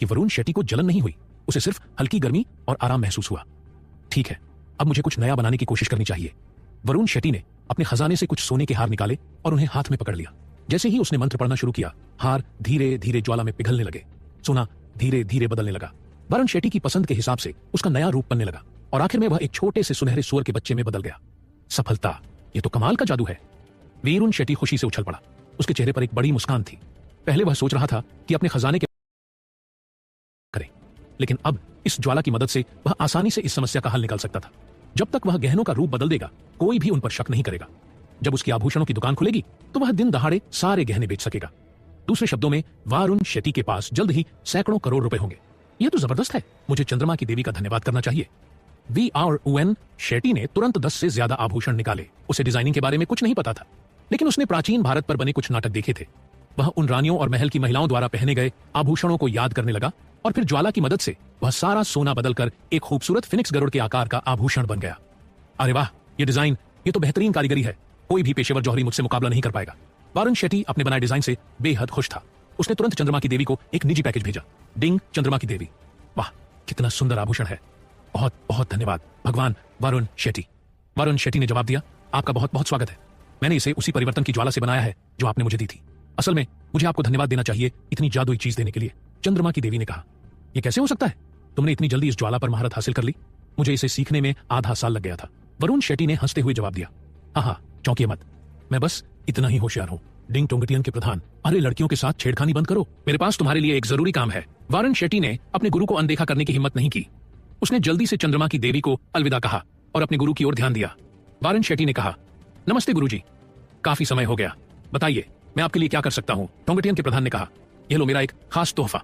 कि वरुण शेट्टी को जलन नहीं हुई, उसे सिर्फ हल्की गर्मी और आराम महसूस हुआ। ठीक है, अब मुझे कुछ नया बनाने की कोशिश करनी चाहिए। वरुण शेट्टी ने अपने खजाने से कुछ सोने के हार निकाले और उन्हें हाथ में पकड़ लिया। जैसे ही उसने मंत्र पढ़ना शुरू किया, हार धीरे धीरे ज्वाला में पिघलने लगे, सोना धीरे धीरे बदलने लगा। वरुण शेट्टी की पसंद के हिसाब से उसका नया रूप बनने लगा और आखिर में वह एक छोटे से सुनहरे सुअर के बच्चे में बदल गया। सफलता, ये तो कमाल का जादू है। वरुण शेट्टी खुशी से उछल पड़ा। उसके चेहरे पर एक बड़ी मुस्कान थी। पहले वह सोच रहा था कि अपने खजाने के करे, लेकिन अब इस ज्वाला की मदद से वह आसानी से इस समस्या का हल निकाल सकता था। जब तक वह गहनों का रूप बदल देगा, कोई भी उन पर शक नहीं करेगा। जब उसकी आभूषणों की दुकान खुलेगी तो वह दिन दहाड़े सारे गहने बेच सकेगा। दूसरे शब्दों में, वरुण शेट्टी के पास जल्द ही सैकड़ों करोड़ रुपए होंगे। यह तो जबरदस्त है। मुझे चंद्रमा की देवी का धन्यवाद करना चाहिए। वरुण शेट्टी ने तुरंत 10 से ज्यादा आभूषण निकाले। उसे डिजाइनिंग के बारे में कुछ नहीं पता था, लेकिन उसने प्राचीन भारत पर बने कुछ नाटक देखे थे। वह उन रानियों और महल की महिलाओं द्वारा पहने गए आभूषणों को याद करने लगा और फिर ज्वाला की मदद से वह सारा सोना बदलकर एक खूबसूरत फिनिक्स गरुड़ के आकार का आभूषण बन गया। अरे वाह, ये डिजाइन, ये तो बेहतरीन कारीगरी है। कोई भी पेशेवर जौहरी मुझसे मुकाबला नहीं कर पाएगा। वरुण शेट्टी अपने बनाए डिजाइन से बेहद खुश था। उसने तुरंत चंद्रमा की देवी को एक निजी पैकेज भेजा। डिंग, चंद्रमा की देवी, वाह कितना सुंदर आभूषण है। बहुत बहुत धन्यवाद भगवान वरुण शेट्टी। वरुण शेट्टी ने जवाब दिया, आपका बहुत बहुत स्वागत है। मैंने इसे उसी परिवर्तन की ज्वाला से बनाया है जो आपने मुझे दी थी। असल में मुझे आपको धन्यवाद देना चाहिए इतनी जादुई चीज देने के लिए। चंद्रमा की देवी ने कहा, यह कैसे हो सकता है? तुमने इतनी जल्दी इस ज्वाला पर महारत हासिल कर ली। मुझे इसे सीखने में आधा साल लग गया था। वरुण शेट्टी ने हंसते हुए जवाब दिया, हाँ, चौंकिए मत, मैं बस इतना ही होशियार हूँ। डिंग टोंगटियन के प्रधान, अरे लड़कियों के साथ छेड़खानी बंद करो, मेरे पास तुम्हारे लिए एक जरूरी काम है। वरुण शेट्टी ने अपने गुरु को अनदेखा करने की हिम्मत नहीं की। उसने जल्दी से चंद्रमा की देवी को अलविदा कहा और अपने गुरु की ओर ध्यान दिया। वरुण शेट्टी ने कहा, नमस्ते गुरुजी, काफी समय हो गया, बताइए मैं आपके लिए क्या कर सकता हूँ? टोंगटियन के प्रधान ने कहा, यह लो मेरा एक खास तोहफा।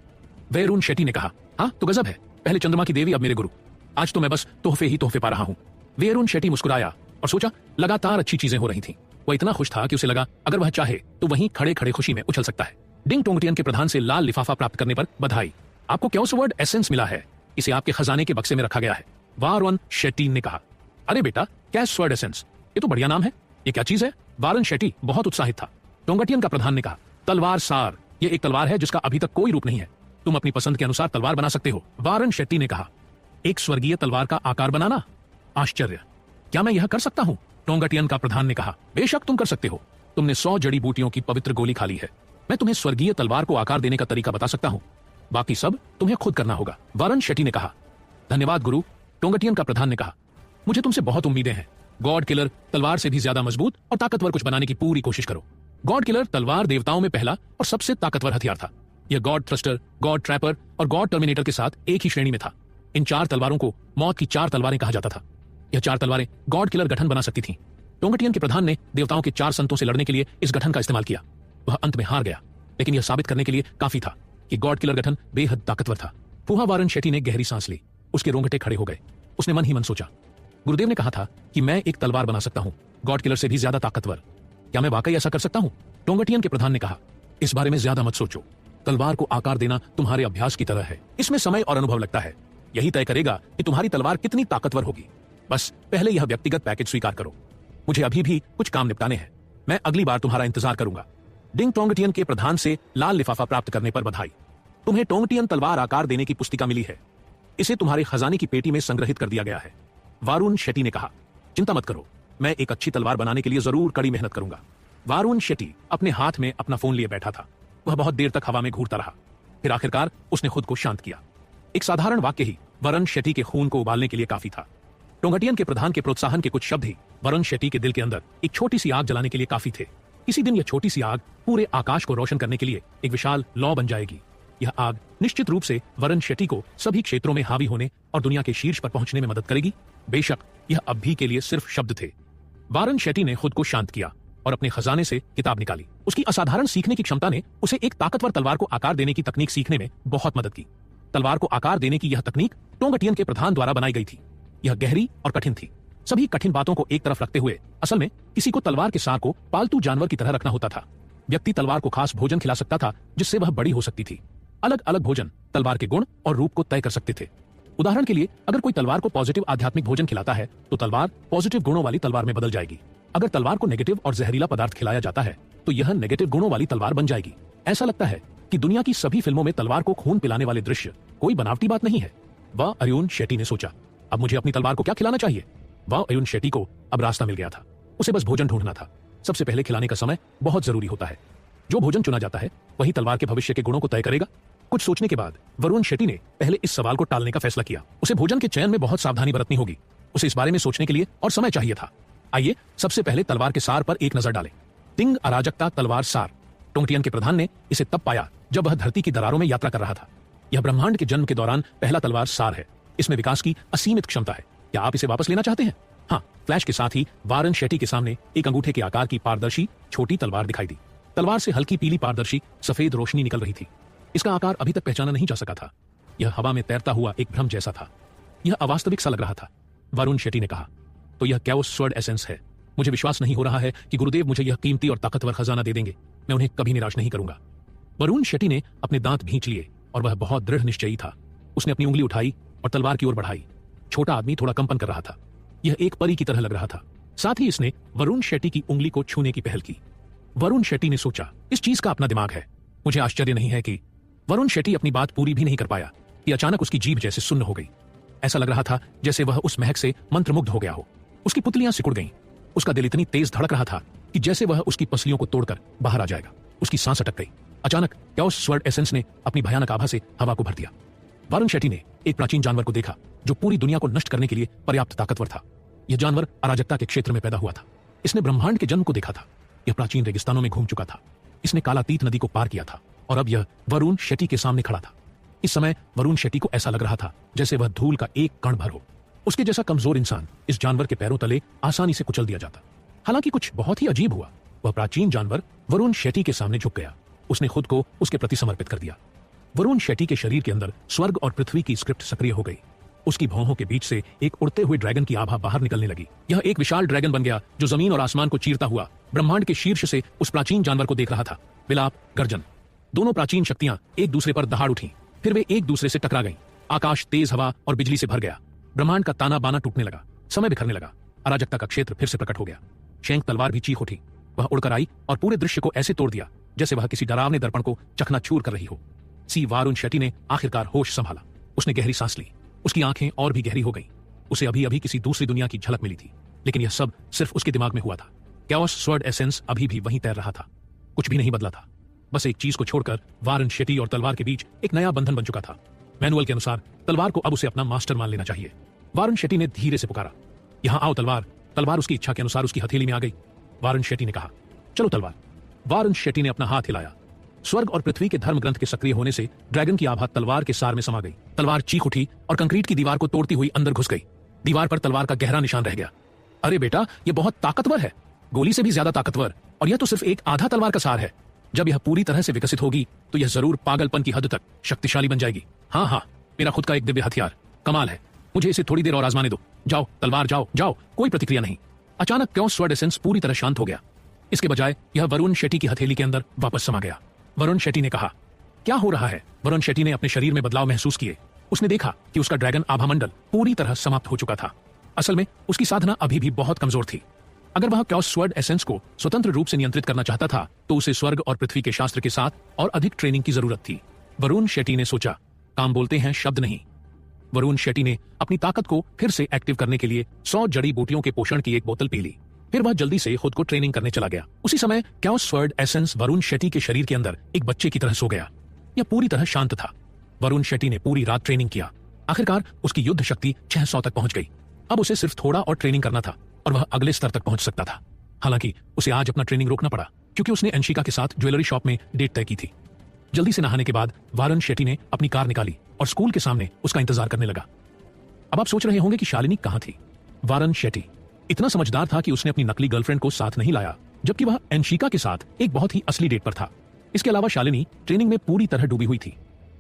वरुण शेट्टी ने कहा, हाँ तो गजब है, पहले चंद्रमा की देवी अब मेरे गुरु, आज तो मैं बस तोहफे ही तोहफे पा रहा हूँ। वरुण शेट्टी मुस्कुराया और सोचा लगातार अच्छी चीजें हो रही थी। वह इतना खुश था कि उसे लगा अगर वह चाहे तो वहीं खड़े खड़े खुशी में उछल सकता है। डिंग टोंगटियन के प्रधान से लाल लिफाफा प्राप्त करने पर बधाई, आपको क्योसवर्ड एसेंस मिला है, इसे आपके खजाने के बक्से में रखा गया है। वरुण शेट्टी ने कहा, अरे बेटा, कैसवर्ड एसेंस, ये तो बढ़िया नाम है, ये क्या चीज है? वरुण शेट्टी बहुत उत्साहित था। टोंगटियन का प्रधान ने कहा, तलवार सार, ये एक तलवार है जिसका अभी तक कोई रूप नहीं है। तुम अपनी पसंद के अनुसार तलवार बना सकते हो। वरुण शेट्टी ने कहा, एक स्वर्गीय तलवार का आकार बनाना? आश्चर्य, क्या मैं यह कर सकता हूँ? टोंगटियन का प्रधान ने कहा, बेशक तुम कर सकते हो। तुमने 100 जड़ी बूटियों की पवित्र गोली खा ली है। मैं तुम्हें स्वर्गीय तलवार को आकार देने का तरीका बता सकता हूँ, बाकी सब तुम्हें खुद करना होगा। वरुण शेट्टी ने कहा, धन्यवाद गुरु। टोंगटियन का प्रधान ने कहा, मुझे तुमसे बहुत उम्मीदें हैं। गॉड किलर तलवार से भी ज्यादा मजबूत और ताकतवर कुछ बनाने की पूरी कोशिश करो। गॉड किलर तलवार देवताओं में पहला और सबसे ताकतवर हथियार था। यह गॉड थ्रस्टर, गॉड ट्रैपर और गॉड टर्मिनेटर के साथ एक ही श्रेणी में था। इन 4 तलवारों को मौत की 4 तलवारें कहा जाता था। यह 4 तलवारें गॉड किलर गठन बना सकती थीं। टोंगटियन के प्रधान ने देवताओं के 4 संतों से लड़ने के लिए इस गठन का इस्तेमाल किया। वह अंत में हार गया, लेकिन यह साबित करने के लिए काफी था कि गॉड किलर गठन बेहद ताकतवर था। फूहा वरुण शेट्टी ने गहरी सांस ली। उसके रोंगटे खड़े हो गए। उसने मन ही मन सोचा, गुरुदेव ने कहा था कि मैं एक तलवार बना सकता हूँ, गॉड किलर से भी ज्यादा ताकतवर। क्या मैं वाकई ऐसा कर सकता हूँ? टोंगटियन के प्रधान ने कहा, इस बारे में ज्यादा मत सोचो। तलवार को आकार देना तुम्हारे अभ्यास की तरह है। इसमें समय और अनुभव लगता है। यही तय करेगा कि तुम्हारी तलवार कितनी ताकतवर होगी। बस पहले यह व्यक्तिगत पैकेज स्वीकार करो। मुझे अभी भी कुछ काम निपटाने हैं। मैं अगली बार तुम्हारा इंतजार करूंगा। डिंग टोंगटियन के प्रधान से लाल लिफाफा प्राप्त करने पर बधाई। तुम्हें टोंगटियन तलवार आकार देने की पुस्तिका मिली है। इसे तुम्हारे खजाने की पेटी में संग्रहित कर दिया गया है। वरुण शेट्टी ने कहा, चिंता मत करो, मैं एक अच्छी तलवार बनाने के लिए जरूर कड़ी मेहनत करूंगा। वरुण शेट्टी अपने हाथ में अपना फोन लिए बैठा था। वह बहुत देर तक हवा में घूरता रहा। फिर आखिरकार उसने खुद को शांत किया। एक साधारण वाक्य ही वरुण शेट्टी के खून को उबालने के लिए काफी था। टोंगटियन के प्रधान के प्रोत्साहन के कुछ शब्द ही वरुण शेट्टी के दिल के अंदर एक छोटी सी आग जलाने के लिए काफी थे। किसी दिन यह छोटी सी आग पूरे आकाश को रोशन करने के लिए एक विशाल लौ बन जाएगी। यह आग निश्चित रूप से वरुण शेट्टी को सभी क्षेत्रों में हावी होने और दुनिया के शीर्ष पर पहुंचने में मदद करेगी। बेशक यह अब भी के लिए सिर्फ शब्द थे। वरुण शेट्टी ने खुद को शांत किया और अपने खजाने से किताब निकाली। उसकी असाधारण सीखने की क्षमता ने उसे एक ताकतवर तलवार को आकार देने की तकनीक सीखने में बहुत मदद की। तलवार को आकार देने की यह तकनीक टोंगटियन के प्रधान द्वारा बनाई गई थी। यह गहरी और कठिन थी। सभी कठिन बातों को एक तरफ रखते हुए असल में किसी को तलवार के सार को पालतू जानवर की तरह रखना होता था। व्यक्ति तलवार को खास भोजन खिला सकता था जिससे वह बड़ी हो सकती थी। अलग अलग भोजन तलवार के गुण और रूप को तय कर सकते थे। उदाहरण के लिए, अगर कोई तलवार को पॉजिटिव आध्यात्मिक भोजन खिलाता है तो तलवार पॉजिटिव गुणों वाली तलवार में बदल जाएगी। अगर तलवार को नेगेटिव और जहरीला पदार्थ खिलाया जाता है तो यह नेगेटिव गुणों वाली तलवार बन जाएगी। ऐसा लगता है कि दुनिया की सभी फिल्मों में तलवार को खून पिलाने वाले दृश्य कोई बनावटी बात नहीं है। वह अरुण शेट्टी ने सोचा, अब मुझे अपनी तलवार को क्या खिलाना चाहिए। वह अरुण शेट्टी को अब रास्ता मिल गया था। उसे बस भोजन ढूंढना था। सबसे पहले खिलाने का समय बहुत जरूरी होता है। जो भोजन चुना जाता है वही तलवार के भविष्य के गुणों को तय करेगा। कुछ सोचने के बाद वरुण शेट्टी ने पहले इस सवाल को टालने का फैसला किया। उसे भोजन के चयन में बहुत सावधानी बरतनी होगी। उसे इस बारे में सोचने के लिए और समय चाहिए था। आइए सबसे पहले तलवार के सार पर एक नजर डालें। तिंग अराजकता तलवार सार। टोंगटियन के प्रधान ने इसे तब पाया जब वह धरती की दरारों में यात्रा कर रहा था। यह ब्रह्मांड के जन्म के दौरान पहला तलवार सार है। इसमें विकास की असीमित क्षमता है। क्या आप इसे वापस लेना चाहते हैं? हाँ। फ्लैश के साथ ही वारुण शेट्टी के सामने एक अंगूठे के आकार की पारदर्शी छोटी तलवार दिखाई दी। तलवार से हल्की पीली पारदर्शी सफेद रोशनी निकल रही थी। इसका आकार अभी तक पहचाना नहीं जा सका था। यह हवा में तैरता हुआ एक भ्रम जैसा था। यह अवास्तविक सा लग रहा था। वरुण शेट्टी ने कहा, तो यह कैओस स्वॉर्ड एसेंस है। मुझे विश्वास नहीं हो रहा है कि गुरुदेव मुझे यह कीमती और ताकतवर खजाना दे देंगे। मैं उन्हें कभी निराश नहीं करूंगा। वरुण शेट्टी ने अपने दांत भींच लिए और वह बहुत दृढ़ निश्चयी था। उसने अपनी उंगली उठाई और तलवार की ओर बढ़ाई। छोटा आदमी थोड़ा कंपन कर रहा था। यह एक परी की तरह लग रहा था। साथ ही इसने वरुण शेट्टी की उंगली को छूने की पहल की। वरुण शेट्टी ने सोचा, इस चीज का अपना दिमाग है। मुझे आश्चर्य नहीं है कि वरुण शेट्टी अपनी बात पूरी भी नहीं कर पाया कि अचानक उसकी जीभ जैसे सुन्न हो गई। ऐसा लग रहा था जैसे वह उस महक से मंत्रमुग्ध हो गया हो। उसकी पुतलियां सिकुड़ गईं। उसका दिल इतनी तेज धड़क रहा था कि जैसे वह उसकी पसलियों को तोड़कर बाहर आ जाएगा। उसकी सांस अटक गई। अचानक कैओस स्वॉर्ड एसेंस ने अपनी भयानक आभा से हवा को भर दिया। वरुण शेट्टी ने एक प्राचीन जानवर को देखा जो पूरी दुनिया को नष्ट करने के लिए पर्याप्त ताकतवर था। यह जानवर अराजकता के क्षेत्र में पैदा हुआ था। इसने ब्रह्मांड के जन्म को देखा था। यह प्राचीन रेगिस्तानों में घूम चुका था। इसने कालातीत नदी को पार किया था और अब यह वरुण शेट्टी के सामने खड़ा था। इस समय वरुण शेट्टी को ऐसा लग रहा था जैसे वह धूल का एक कण भर हो। उसके जैसा कमजोर इंसान इस जानवर के पैरों तले आसानी से कुचल दिया जाता। हालांकि कुछ बहुत ही अजीब हुआ। वह प्राचीन जानवर वरुण शेट्टी के सामने झुक गया। उसने खुद को उसके प्रति समर्पित कर दिया। वरुण शेट्टी के शरीर के अंदर स्वर्ग और पृथ्वी की स्क्रिप्ट सक्रिय हो गई। उसकी भौहों के बीच से एक उड़ते हुए ड्रैगन की आभा बाहर निकलने लगी। यह एक विशाल ड्रैगन बन गया जो जमीन और आसमान को चीरता हुआ ब्रह्मांड के शीर्ष से उस प्राचीन जानवर को देख रहा था। विलाप, गर्जन, दोनों प्राचीन शक्तियां एक दूसरे पर दहाड़ उठी। फिर वे एक दूसरे से टकरा गईं। आकाश तेज हवा और बिजली से भर गया। ब्रह्मांड का ताना बाना टूटने लगा। समय बिखरने लगा। अराजकता का क्षेत्र फिर से प्रकट हो गया। शेंक तलवार भी चीख उठी। वह उड़कर आई और पूरे दृश्य को ऐसे तोड़ दिया जैसे वह किसी डरावने दर्पण को चकनाचूर कर रही हो। वरुण शेट्टी ने आखिरकार होश संभाला। उसने गहरी सांस ली। उसकी आंखें और भी गहरी हो गईं। उसे अभी अभी किसी दूसरी दुनिया की झलक मिली थी, लेकिन यह सब सिर्फ उसके दिमाग में हुआ था। कैओस स्वॉर्ड एसेंस अभी भी वहीं तैर रहा था। कुछ भी नहीं बदला था। बस एक चीज को छोड़कर वरुण शेट्टी और तलवार के बीच एक नया बंधन बन चुका था। मैनुअल के अनुसार तलवार को अब उसे अपना मास्टर मान लेना चाहिए। वरुण शेट्टी ने धीरे से पुकारा, यहां आओ तलवार। तलवार उसकी इच्छा के अनुसार उसकी हथेली में आ गई। वरुण शेट्टी ने कहा, चलो तलवार। वरुण शेट्टी ने अपना हाथ हिलाया। स्वर्ग और पृथ्वी के धर्म ग्रंथ के सक्रिय होने से ड्रैगन की आभा तलवार के सार में समा गई। तलवार चीख उठी और कंक्रीट की दीवार को तोड़ती हुई अंदर घुस गई। दीवार पर तलवार का गहरा निशान रह गया। अरे बेटा, यह बहुत ताकतवर है, गोली से भी ज्यादा ताकतवर। और यह तो सिर्फ एक आधा तलवार का सार है। जब यह पूरी तरह से विकसित होगी तो यह जरूर पागलपन की हद तक शक्तिशाली बन जाएगी। हाँ हाँ, मेरा खुद का एक दिव्य हथियार। कमाल है। मुझे इसे थोड़ी देर और आजमाने दो। जाओ तलवार, जाओ जाओ। कोई प्रतिक्रिया नहीं। अचानक कैओस स्वॉर्ड एसेंस पूरी तरह शांत हो गया। इसके बजाय यह वरुण शेट्टी की हथेली के अंदर वापस समा गया। वरुण शेट्टी ने कहा, क्या हो रहा है? वरुण शेट्टी ने अपने शरीर में बदलाव महसूस किए। उसने देखा कि उसका ड्रैगन आभामंडल पूरी तरह समाप्त हो चुका था। असल में उसकी साधना अभी भी बहुत कमजोर थी। अगर वह कैओस स्वॉर्ड एसेंस को स्वतंत्र रूप से नियंत्रित करना चाहता था तो उसे स्वर्ग और पृथ्वी के शास्त्र के साथ और अधिक ट्रेनिंग की जरूरत थी। वरुण शेट्टी ने सोचा, काम बोलते हैं शब्द नहीं। वरुण शेट्टी ने अपनी ताकत को फिर से एक्टिव करने के लिए 100 जड़ी बूटियों के पोषण की एक बोतल पी ली। फिर वह जल्दी से खुद को ट्रेनिंग करने चला गया। उसी समय chaos sword essence Varun Shetty के शरीर के अंदर एक बच्चे की तरह सो गया। यह पूरी तरह शांत था। वरुण शेट्टी ने पूरी रात ट्रेनिंग किया। आखिरकार उसकी युद्ध शक्ति 600 तक पहुंच गई। अब उसे सिर्फ थोड़ा और ट्रेनिंग करना था और वह अगले स्तर तक पहुंच सकता था। हालांकि उसे आज अपना ट्रेनिंग रोकना पड़ा क्योंकि उसने अंशिका के साथ ज्वेलरी शॉप में डेट तय की थी। जल्दी से नहाने के बाद वरुण शेट्टी ने अपनी कार निकाली और स्कूल के सामने उसका इंतजार करने लगा। अब आप सोच रहे होंगे कि शालिनी कहां थी। वरुण शेट्टी इतना समझदार था कि उसने अपनी नकली गर्लफ्रेंड को साथ नहीं लाया, जबकि वह अंशिका के साथ एक बहुत ही असली डेट पर था। इसके अलावा शालिनी ट्रेनिंग में पूरी तरह डूबी हुई थी।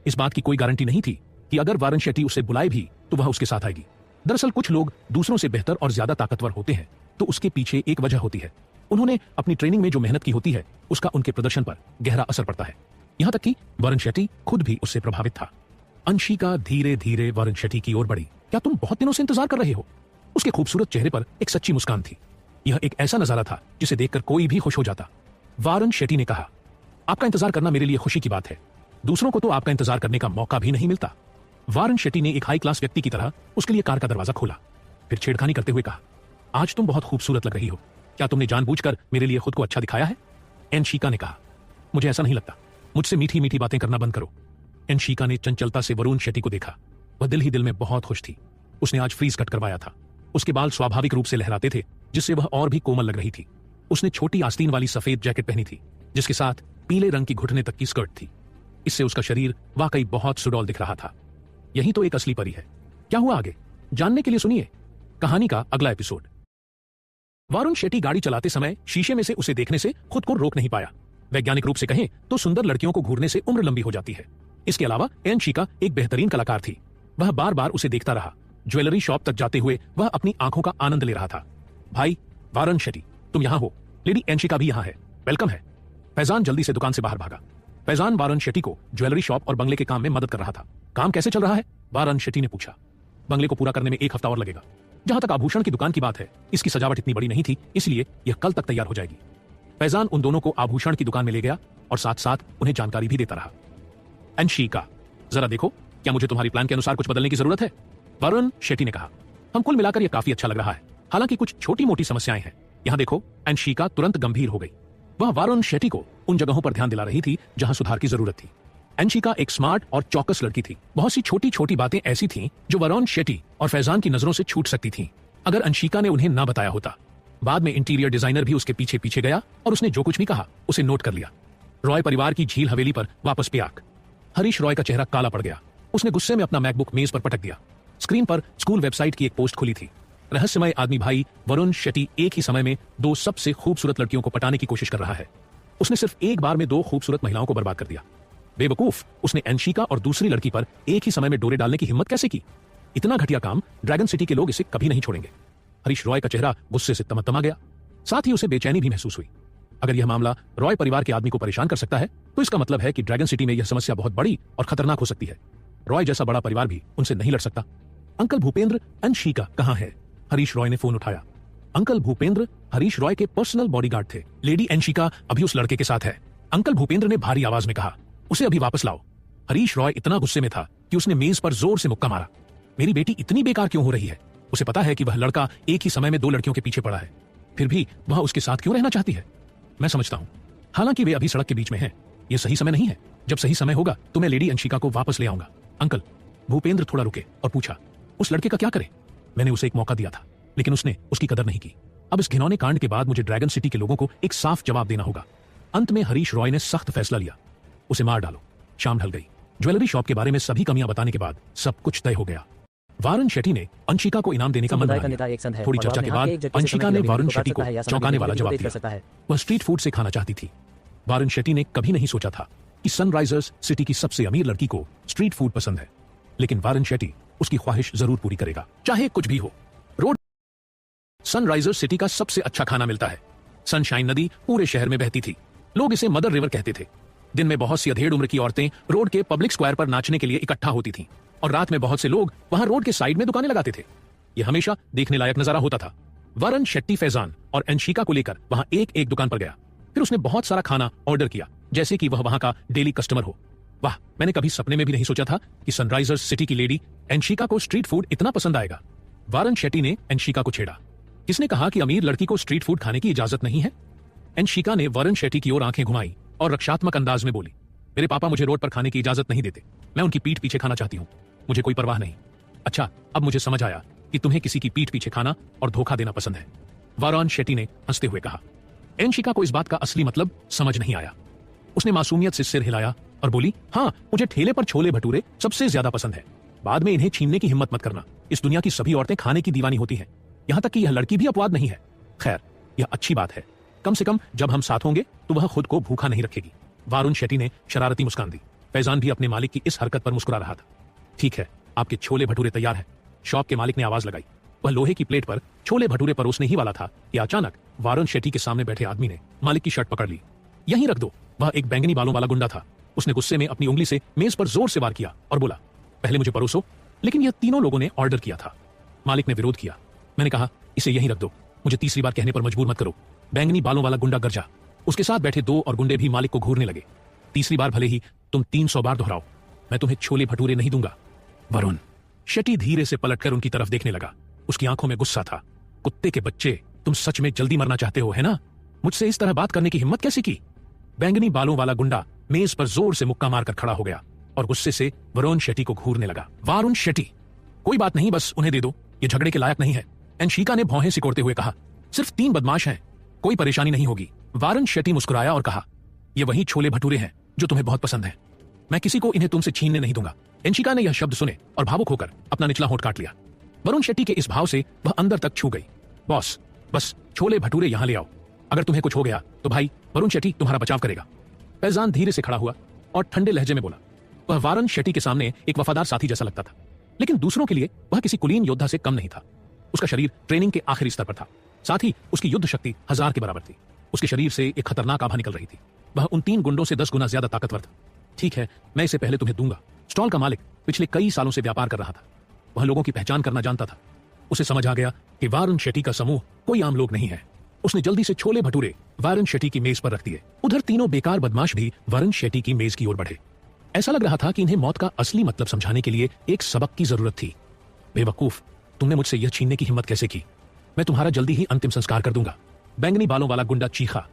इस बात की कोई गारंटी नहीं थी कि अगर वरुण शेट्टी उसे बुलाए भी तो वह उसके साथ आएगी। दरअसल कुछ लोग दूसरों से बेहतर और ज्यादा ताकतवर होते हैं तो उसके पीछे एक वजह होती है। उन्होंने अपनी ट्रेनिंग में जो मेहनत की होती है उसका उनके प्रदर्शन पर गहरा असर पड़ता है। यहां तक कि वरुण शेट्टी खुद भी उससे प्रभावित था। अंशिका धीरे धीरे वरुण शेट्टी की ओर बढ़ी। क्या तुम बहुत दिनों से इंतजार कर रहे हो? उसके खूबसूरत चेहरे पर एक सच्ची मुस्कान थी। यह एक ऐसा नजारा था जिसे देखकर कोई भी खुश हो जाता। वरुण शेट्टी ने कहा, आपका इंतजार करना मेरे लिए खुशी की बात है। दूसरों को तो आपका इंतजार करने का मौका भी नहीं मिलता। वारन शेट्टी ने एक हाई क्लास व्यक्ति की तरह उसके लिए कार का दरवाजा खोला, फिर छेड़खानी करते हुए कहा, आज तुम बहुत खूबसूरत लग रही हो, क्या तुमने जानबूझकर मेरे लिए खुद को अच्छा दिखाया है? एनशिका ने कहा, मुझे ऐसा नहीं लगता, मुझसे मीठी मीठी बातें करना बंद करो। एनशिका ने चंचलता से वरुण शेट्टी को देखा। वह दिल ही दिल में बहुत खुश थी। उसने आज फ्रीज कट करवाया था। उसके बाल स्वाभाविक रूप से लहराते थे, जिससे वह और भी कोमल लग रही थी। उसने छोटी आस्तीन वाली सफेद जैकेट पहनी थी, जिसके साथ पीले रंग की घुटने तक की स्कर्ट थी। इससे उसका शरीर वाकई बहुत सुडौल दिख रहा था। यही तो एक असली परी है। क्या हुआ आगे जानने के लिए सुनिए कहानी का अगला एपिसोड। वरुण शेट्टी गाड़ी चलाते समय शीशे में से उसे देखने से खुद को रोक नहीं पाया। वैज्ञानिक रूप से कहें तो सुंदर लड़कियों को घूरने से उम्र लंबी हो जाती है। इसके अलावा एनशिका एक बेहतरीन कलाकार थी। वह बार बार उसे देखता रहा। ज्वेलरी शॉप तक जाते हुए वह अपनी आंखों का आनंद ले रहा था। भाई वारन शेट्टी, तुम यहां हो, लेडी एनशिका भी यहां है, वेलकम है। फैजान जल्दी से दुकान से बाहर भागा। फैजान वारन शेट्टी को ज्वेलरी शॉप और बंगले के काम में मदद कर रहा था। काम कैसे चल रहा है? वारन शेट्टी ने पूछा। बंगले को पूरा करने में 1 हफ्ता और लगेगा। जहां तक आभूषण की दुकान की बात है, इसकी सजावट इतनी बड़ी नहीं थी, इसलिए यह कल तक तैयार हो जाएगी। फैजान उन दोनों को आभूषण की दुकान में ले गया और साथ साथ उन्हें जानकारी भी देता रहा। एनशिका, जरा देखो, क्या मुझे तुम्हारी प्लान के अनुसार कुछ बदलने की जरूरत है? वरुण शेट्टी ने कहा, हम कुल मिलाकर यह काफी अच्छा लग रहा है, हालांकि कुछ छोटी मोटी समस्याएं हैं। यहां देखो। एनशिका तुरंत गंभीर हो गई। वह वरुण शेट्टी को उन जगहों पर ध्यान दिला रही थी जहां सुधार की जरूरत थी। एनशिका एक स्मार्ट और चौकस लड़की थी। बहुत सी छोटी छोटी बातें ऐसी थीं जो वरुण शेट्टी और फैजान की नजरों से छूट सकती थीं, अगर एनशिका ने उन्हें ना बताया होता। बाद में इंटीरियर डिजाइनर भी उसके पीछे पीछे गया और उसने जो कुछ भी कहा उसे नोट कर लिया। रॉय परिवार की झील हवेली पर वापस पे आग। हरीश रॉय का चेहरा काला पड़ गया। उसने गुस्से में अपना मैकबुक मेज पर पटक दिया। स्क्रीन पर स्कूल वेबसाइट की एक पोस्ट खुली थी। रहस्यमय आदमी भाई वरुण शेट्टी एक ही समय में 2 सबसे खूबसूरत लड़कियों को पटाने की कोशिश कर रहा है। उसने सिर्फ एक बार में 2 खूबसूरत महिलाओं को बर्बाद कर दिया। बेवकूफ, उसने एनशिका और दूसरी लड़की पर एक ही समय में डोरे डालने की हिम्मत कैसे की? इतना घटिया काम ड्रैगन सिटी के लोग इसे कभी नहीं छोड़ेंगे। हरीश रॉय का चेहरा गुस्से से तमतमा गया। साथ ही उसे बेचैनी भी महसूस हुई। अगर यह मामला रॉय परिवार के आदमी को परेशान कर सकता है, तो इसका मतलब है कि ड्रैगन सिटी में यह समस्या बहुत बड़ी और खतरनाक हो सकती है। रॉय जैसा बड़ा परिवार भी उनसे नहीं लड़ सकता। अंकल भूपेंद्र, एनशिका कहां है? हरीश रॉय ने फोन उठाया। अंकल भूपेंद्र हरीश रॉय के पर्सनल बॉडीगार्ड थे। लेडी एनशिका अभी उस लड़के के साथ है। अंकल भूपेंद्र ने भारी आवाज में कहा, उसे अभी वापस लाओ। हरीश रॉय इतना गुस्से में था कि उसने मेज पर जोर से मुक्का मारा। मेरी बेटी इतनी बेकार क्यों हो रही है? उसे पता है कि वह लड़का एक ही समय में 2 लड़कियों के पीछे पड़ा है, फिर भी वह उसके साथ क्यों रहना चाहती है? मैं समझता हूं, हालांकि वे अभी सड़क के बीच में हैं। यह सही समय नहीं है। जब सही समय होगा तो मैं लेडी एनशिका को वापस ले आऊंगा। अंकल भूपेंद्र थोड़ा रुके और पूछा, उस लड़के का क्या करे? मैंने उसे एक मौका दिया था, लेकिन उसने उसकी कदर नहीं की। अब इस घिनौने कांड के बाद मुझे ड्रैगन सिटी के लोगों को एक साफ जवाब देना होगा। अंत में हरीश रॉय ने सख्त फैसला लिया, उसे मार डालो। शाम ढल गई। ज्वेलरी शॉप के बारे में सभी कमियां बताने के बाद सब कुछ तय हो गया। वारन शेट्टी ने अंशिका को इनाम देने का मन बना लिया। थोड़ी चर्चा के बाद अंशिका ने वारन शेट्टी को चौंकाने वाला जवाब दिया। वह स्ट्रीट फूड से खाना चाहती थी। वारन शेट्टी ने कभी नहीं सोचा था कि सनराइजर्स सिटी की सबसे अमीर लड़की को स्ट्रीट फूड पसंद है, लेकिन वारन शेट्टी उसकी ख्वाहिश जरूर पूरी करेगा, चाहे कुछ भी हो। रोड सनराइजर्स सिटी का सबसे अच्छा खाना मिलता है। सनशाइन नदी पूरे शहर में बहती थी। लोग इसे मदर रिवर कहते थे। दिन में बहुत सी अधेड़ उम्र की औरतें रोड के पब्लिक स्क्वायर पर नाचने के लिए इकट्ठा होती थीं, और रात में बहुत से लोग वहां रोड के साइड में दुकानें लगाते थे। यह हमेशा देखने लायक नजारा होता था। वरुण शेट्टी फैजान और एनशिका को लेकर वहां एक एक दुकान पर गया। फिर उसने बहुत सारा खाना ऑर्डर किया, जैसे कि वह वहां का डेली कस्टमर हो। वाह, मैंने कभी सपने में भी नहीं सोचा था कि सनराइजर्स सिटी की लेडी एनशिका को स्ट्रीट फूड इतना पसंद आएगा। वरुण शेट्टी ने एनशिका को छेड़ा। किसने कहा कि अमीर लड़की को स्ट्रीट फूड खाने की इजाजत नहीं है? एनशिका ने वरुण शेट्टी की ओर आंखें घुमाई और रक्षात्मक अंदाज में बोली, मेरे पापा मुझे रोड पर खाने की इजाजत नहीं देते। मैं उनकी पीठ पीछे खाना चाहती हूँ, मुझे कोई परवाह नहीं। अच्छा, अब मुझे समझ आया कि तुम्हें किसी की पीठ पीछे खाना और धोखा देना पसंद है, वरुण शेट्टी ने हंसते हुए कहा। एनशिका को इस बात का असली मतलब समझ नहीं आया। उसने मासूमियत से सिर हिलाया और बोली, हाँ, मुझे ठेले पर छोले भटूरे सबसे ज्यादा पसंद है। बाद में इन्हें छीनने की हिम्मत मत करना। इस दुनिया की सभी औरतें खाने की दीवानी होती हैं, यहां तक कि यह लड़की भी अपवाद नहीं है। खैर, यह अच्छी बात है। कम से कम जब हम साथ होंगे तो वह खुद को भूखा नहीं रखेगी। वरुण शेट्टी ने शरारती मुस्कान दी। फैजान भी अपने मालिक की इस हरकत पर मुस्कुरा रहा था। ठीक है, आपके छोले भटूरे तैयार हैं, शॉप के मालिक ने आवाज लगाई। वह लोहे की प्लेट पर छोले भटूरे परोसने ही वाला था कि अचानक वरुण शेट्टी के सामने बैठे आदमी ने मालिक की शर्ट पकड़ ली। यहीं रख दो। वह एक बैंगनी बालों वाला गुंडा था। उसने गुस्से में अपनी उंगली से मेज पर जोर से वार किया और बोला, पहले मुझे परोसो। लेकिन यह तीनों लोगों ने ऑर्डर किया था। मालिक ने विरोध किया। मैंने कहा, इसे यहीं रख दो, मुझे तीसरी बार कहने पर मजबूर मत करो। बैंगनी बालों वाला गुंडा गरजा। उसके साथ बैठे 2 और गुंडे भी मालिक को घूरने लगे। तीसरी बार भले ही तुम 300 बार दोहराओ, मैं तुम्हें छोले भटूरे नहीं दूंगा। वरुण शेट्टी धीरे से पलटकर उनकी तरफ देखने लगा। उसकी आंखों में गुस्सा था। कुत्ते के बच्चे, तुम सच में जल्दी मरना चाहते हो, है ना? मुझसे इस तरह बात करने की हिम्मत कैसे की? बैंगनी बालों वाला गुंडा मेज पर जोर से मुक्का मारकर खड़ा हो गया और गुस्से से वरुण शेट्टी को घूरने लगा। वरुण शेट्टी, कोई बात नहीं, बस उन्हें दे दो, ये झगड़े के लायक नहीं है। अंशिका ने भौहें सिकोड़ते हुए कहा। सिर्फ 3 बदमाश हैं, कोई परेशानी नहीं होगी। वरुण शेट्टी मुस्कुराया और कहा, ये वही छोले भटूरे हैं जो तुम्हें बहुत पसंद हैं। मैं किसी को इन्हें तुमसे छीनने नहीं दूंगा। अंशिका ने यह शब्द सुने और भावुक होकर अपना निचला होंठ काट लिया। वरुण शेट्टी के इस भाव से वह अंदर तक छू गई। बॉस, बस छोले भटूरे यहां ले आओ। अगर तुम्हें कुछ हो गया तो भाई वरुण शेट्टी तुम्हारा बचाव करेगा। फैजान धीरे से खड़ा हुआ और ठंडे लहजे में बोला। वह वरुण शेट्टी के सामने एक वफादार साथी जैसा लगता था, लेकिन दूसरों के लिए वह किसी कुलीन योद्धा से कम नहीं था। उसका शरीर ट्रेनिंग के आखिरी स्तर पर था, साथ ही उसकी युद्ध शक्ति 1000 के बराबर थी। उसके शरीर से एक खतरनाक आभा निकल रही थी। वह उन 3 गुंडों से 10 गुना ज्यादा ताकतवर था। ठीक है, मैं इसे पहले तुम्हें दूंगा। स्टॉल का मालिक पिछले कई सालों से व्यापार कर रहा था। वह लोगों की पहचान करना जानता था। उसे समझ आ गया कि वरुण शेट्टी का समूह कोई आम लोग नहीं है। उसने जल्दी से छोले भटूरे वरुण शेट्टी की मेज पर रख दिए। उधर तीनों बेकार बदमाश भी वरुण शेट्टी की मेज की ओर बढ़े। ऐसा लग रहा था कि इन्हें मौत का असली मतलब समझाने के लिए एक सबक की जरूरत थी। बेवकूफ, तुमने मुझसे यह छीनने की हिम्मत कैसे की? मैं तुम्हारा जल्दी ही अंतिम संस्कार कर दूंगा। बैंगनी बालों वाला गुंडा चीखा।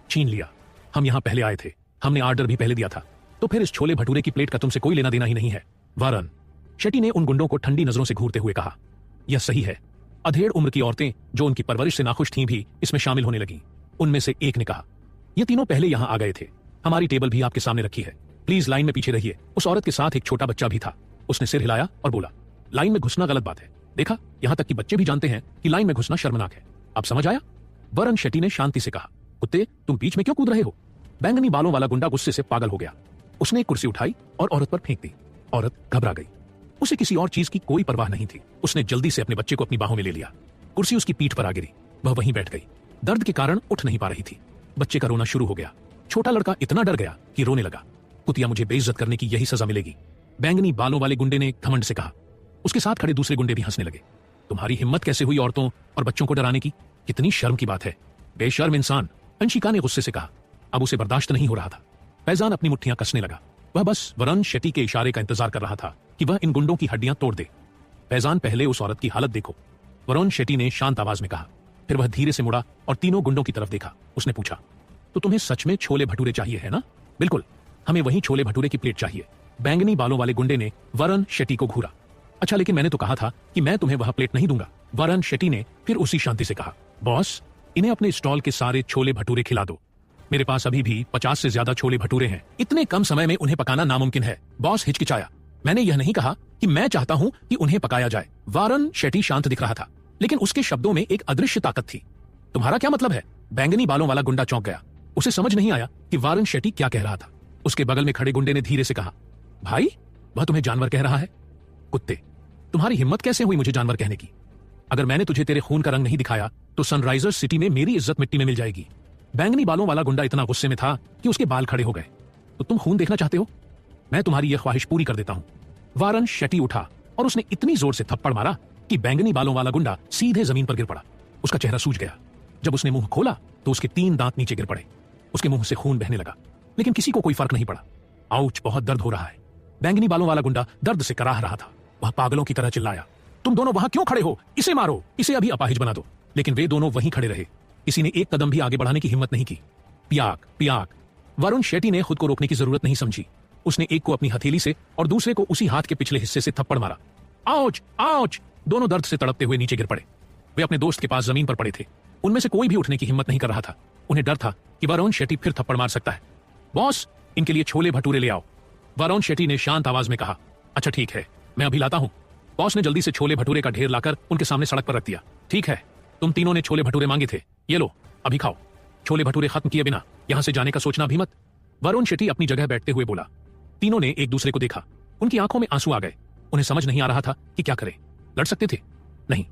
छीन लिया? हम यहां पहले आए थे, हमने ऑर्डर भी पहले दिया था, तो फिर इस छोले भटूरे की प्लेट का तुमसे कोई लेना देना ही नहीं है। वरुण शेट्टी ने उन गुंडों को ठंडी नजरों से घूरते हुए कहा। यह सही है। अधेड़ उम्र की औरतें जो उनकी परवरिश से नाखुश थीं भी इसमें शामिल होने लगीं। उनमें से एक ने कहा, ये तीनों पहले यहां आ गए थे, हमारी टेबल भी आपके सामने रखी है, प्लीज लाइन में पीछे रहिए। उस औरत के साथ एक छोटा बच्चा भी था। उसने सिर हिलाया और बोला, लाइन में घुसना गलत बात है। देखा, यहां तक कि बच्चे भी जानते हैं कि लाइन में घुसना शर्मनाक है। अब समझ आया? वरुण शेट्टी ने शांति से कहा। कुत्ते, तुम बीच में क्यों कूद रहे हो? बैंगनी बालों वाला गुंडा गुस्से से पागल हो गया। उसने एक कुर्सी उठाई और औरत पर फेंक दी। औरत घबरा गई। उसे किसी और चीज की कोई परवाह नहीं थी। उसने जल्दी से अपने बच्चे को अपनी बाहों में ले लिया। कुर्सी उसकी पीठ पर आ गिरी। वह वहीं बैठ गई। दर्द के कारण उठ नहीं पा रही थी। बच्चे का रोना शुरू हो गया। छोटा लड़का इतना डर गया कि रोने लगा। कुतिया, मुझे बेइज्जत करने की यही सजा मिलेगी, बैंगनी बालों वाले गुंडे ने घमंड से कहा। उसके साथ खड़े दूसरे गुंडे भी हंसने लगे। तुम्हारी हिम्मत कैसे हुई औरतों और बच्चों को डराने की? कितनी शर्म की बात है, बेशर्म इंसान, अंशिका ने गुस्से से कहा। अब उसे बर्दाश्त नहीं हो रहा था। फैजान अपनी मुट्ठियां कसने लगा। वह बस वरुण शेट्टी के इशारे का इंतजार कर रहा था कि वह इन गुंडों की हड्डियां तोड़ दे। फैजान, पहले उस औरत की हालत देखो, वरुण शेट्टी ने शांत आवाज में कहा। फिर वह धीरे से मुड़ा और तीनों गुंडों की तरफ देखा। उसने पूछा, तो तुम्हें सच में छोले भटूरे चाहिए, है ना? बिल्कुल, हमें वही छोले भटूरे की प्लेट चाहिए। बैंगनी बालों वाले गुंडे ने वरुण शेट्टी को घूरा। अच्छा, लेकिन मैंने तो कहा था कि मैं तुम्हें वह प्लेट नहीं दूंगा, वरुण शेट्टी ने फिर उसी शांति से कहा। बॉस, इन्हें अपने स्टॉल के सारे छोले भटूरे खिला दो। मेरे पास अभी भी 50 से ज्यादा छोले भटूरे हैं। इतने कम समय में उन्हें पकाना नामुमकिन है। बॉस हिचकिचाया। मैंने यह नहीं कहा कि मैं चाहता हूं कि उन्हें पकाया जाए। वरुण शेट्टी शांत दिख रहा था, लेकिन उसके शब्दों में एक अदृश्य ताकत थी। तुम्हारा क्या मतलब है? बैंगनी बालों वाला गुंडा चौंक गया। उसे समझ नहीं आया कि वरुण शेट्टी क्या कह रहा था। उसके बगल में खड़े गुंडे ने धीरे से कहा, भाई, वह तुम्हें जानवर कह रहा है? कुत्ते, तुम्हारी हिम्मत कैसे हुई मुझे जानवर कहने की? अगर मैंने तुझे तेरे खून का रंग नहीं दिखाया तो सनराइजर्स सिटी में मेरी इज्जत मिट्टी में मिल जाएगी। बैंगनी बालों वाला गुंडा इतना गुस्से में था कि उसके बाल खड़े हो गए। तो तुम खून देखना चाहते हो? मैं तुम्हारी यह ख्वाहिश पूरी कर देता हूं। वरुण शेट्टी उठा और उसने इतनी जोर से थप्पड़ मारा कि बैंगनी बालों वाला गुंडा सीधे जमीन पर गिर पड़ा। उसका चेहरा सूज गया। जब उसने मुंह खोला तो उसके 3 दांत नीचे गिर पड़े। उसके मुंह से खून बहने लगा, लेकिन किसी को कोई फर्क नहीं पड़ा। आउच, बहुत दर्द हो रहा है। बैंगनी बालों वाला गुंडा दर्द से कराह रहा था। वह पागलों की तरह चिल्लाया, तुम दोनों वहां क्यों खड़े हो? इसे मारो, इसे अभी अपाहिज बना दो। लेकिन वे दोनों वहीं खड़े रहे। किसी ने एक कदम भी आगे बढ़ाने की हिम्मत नहीं की। पियाक पियाक। वरुण शेट्टी ने खुद को रोकने की जरूरत नहीं समझी। उसने एक को अपनी हथेली से और दूसरे को उसी हाथ के पिछले हिस्से से थप्पड़ मारा। Ouch ouch. दोनों दर्द से तड़पते हुए नीचे गिर पड़े। वे अपने दोस्त के पास जमीन पर पड़े थे। उनमें से कोई भी उठने की हिम्मत नहीं कर रहा था। उन्हें डर था कि वरुण शेट्टी फिर थप्पड़ मार सकता है। बॉस, इनके लिए छोले भटूरे ले आओ, वरुण शेट्टी ने शांत आवाज में कहा। अच्छा ठीक है, मैं अभी लाता हूं। बॉस ने जल्दी से छोले भटूरे का ढेर लाकर उनके सामने सड़क पर रख दिया। ठीक है, तुम तीनों ने छोले भटूरे मांगे थे, ये लो, अभी खाओ। छोले भटूरे खत्म किए बिना यहां से जाने का सोचना भी मत। वरुण शेट्टी अपनी जगह बैठते हुए बोला। तीनों ने एक दूसरे को देखा। उनकी आंखों में आंसू आ गए। उन्हें समझ नहीं आ रहा था कि क्या करें। लड़ सकते थे? नहीं।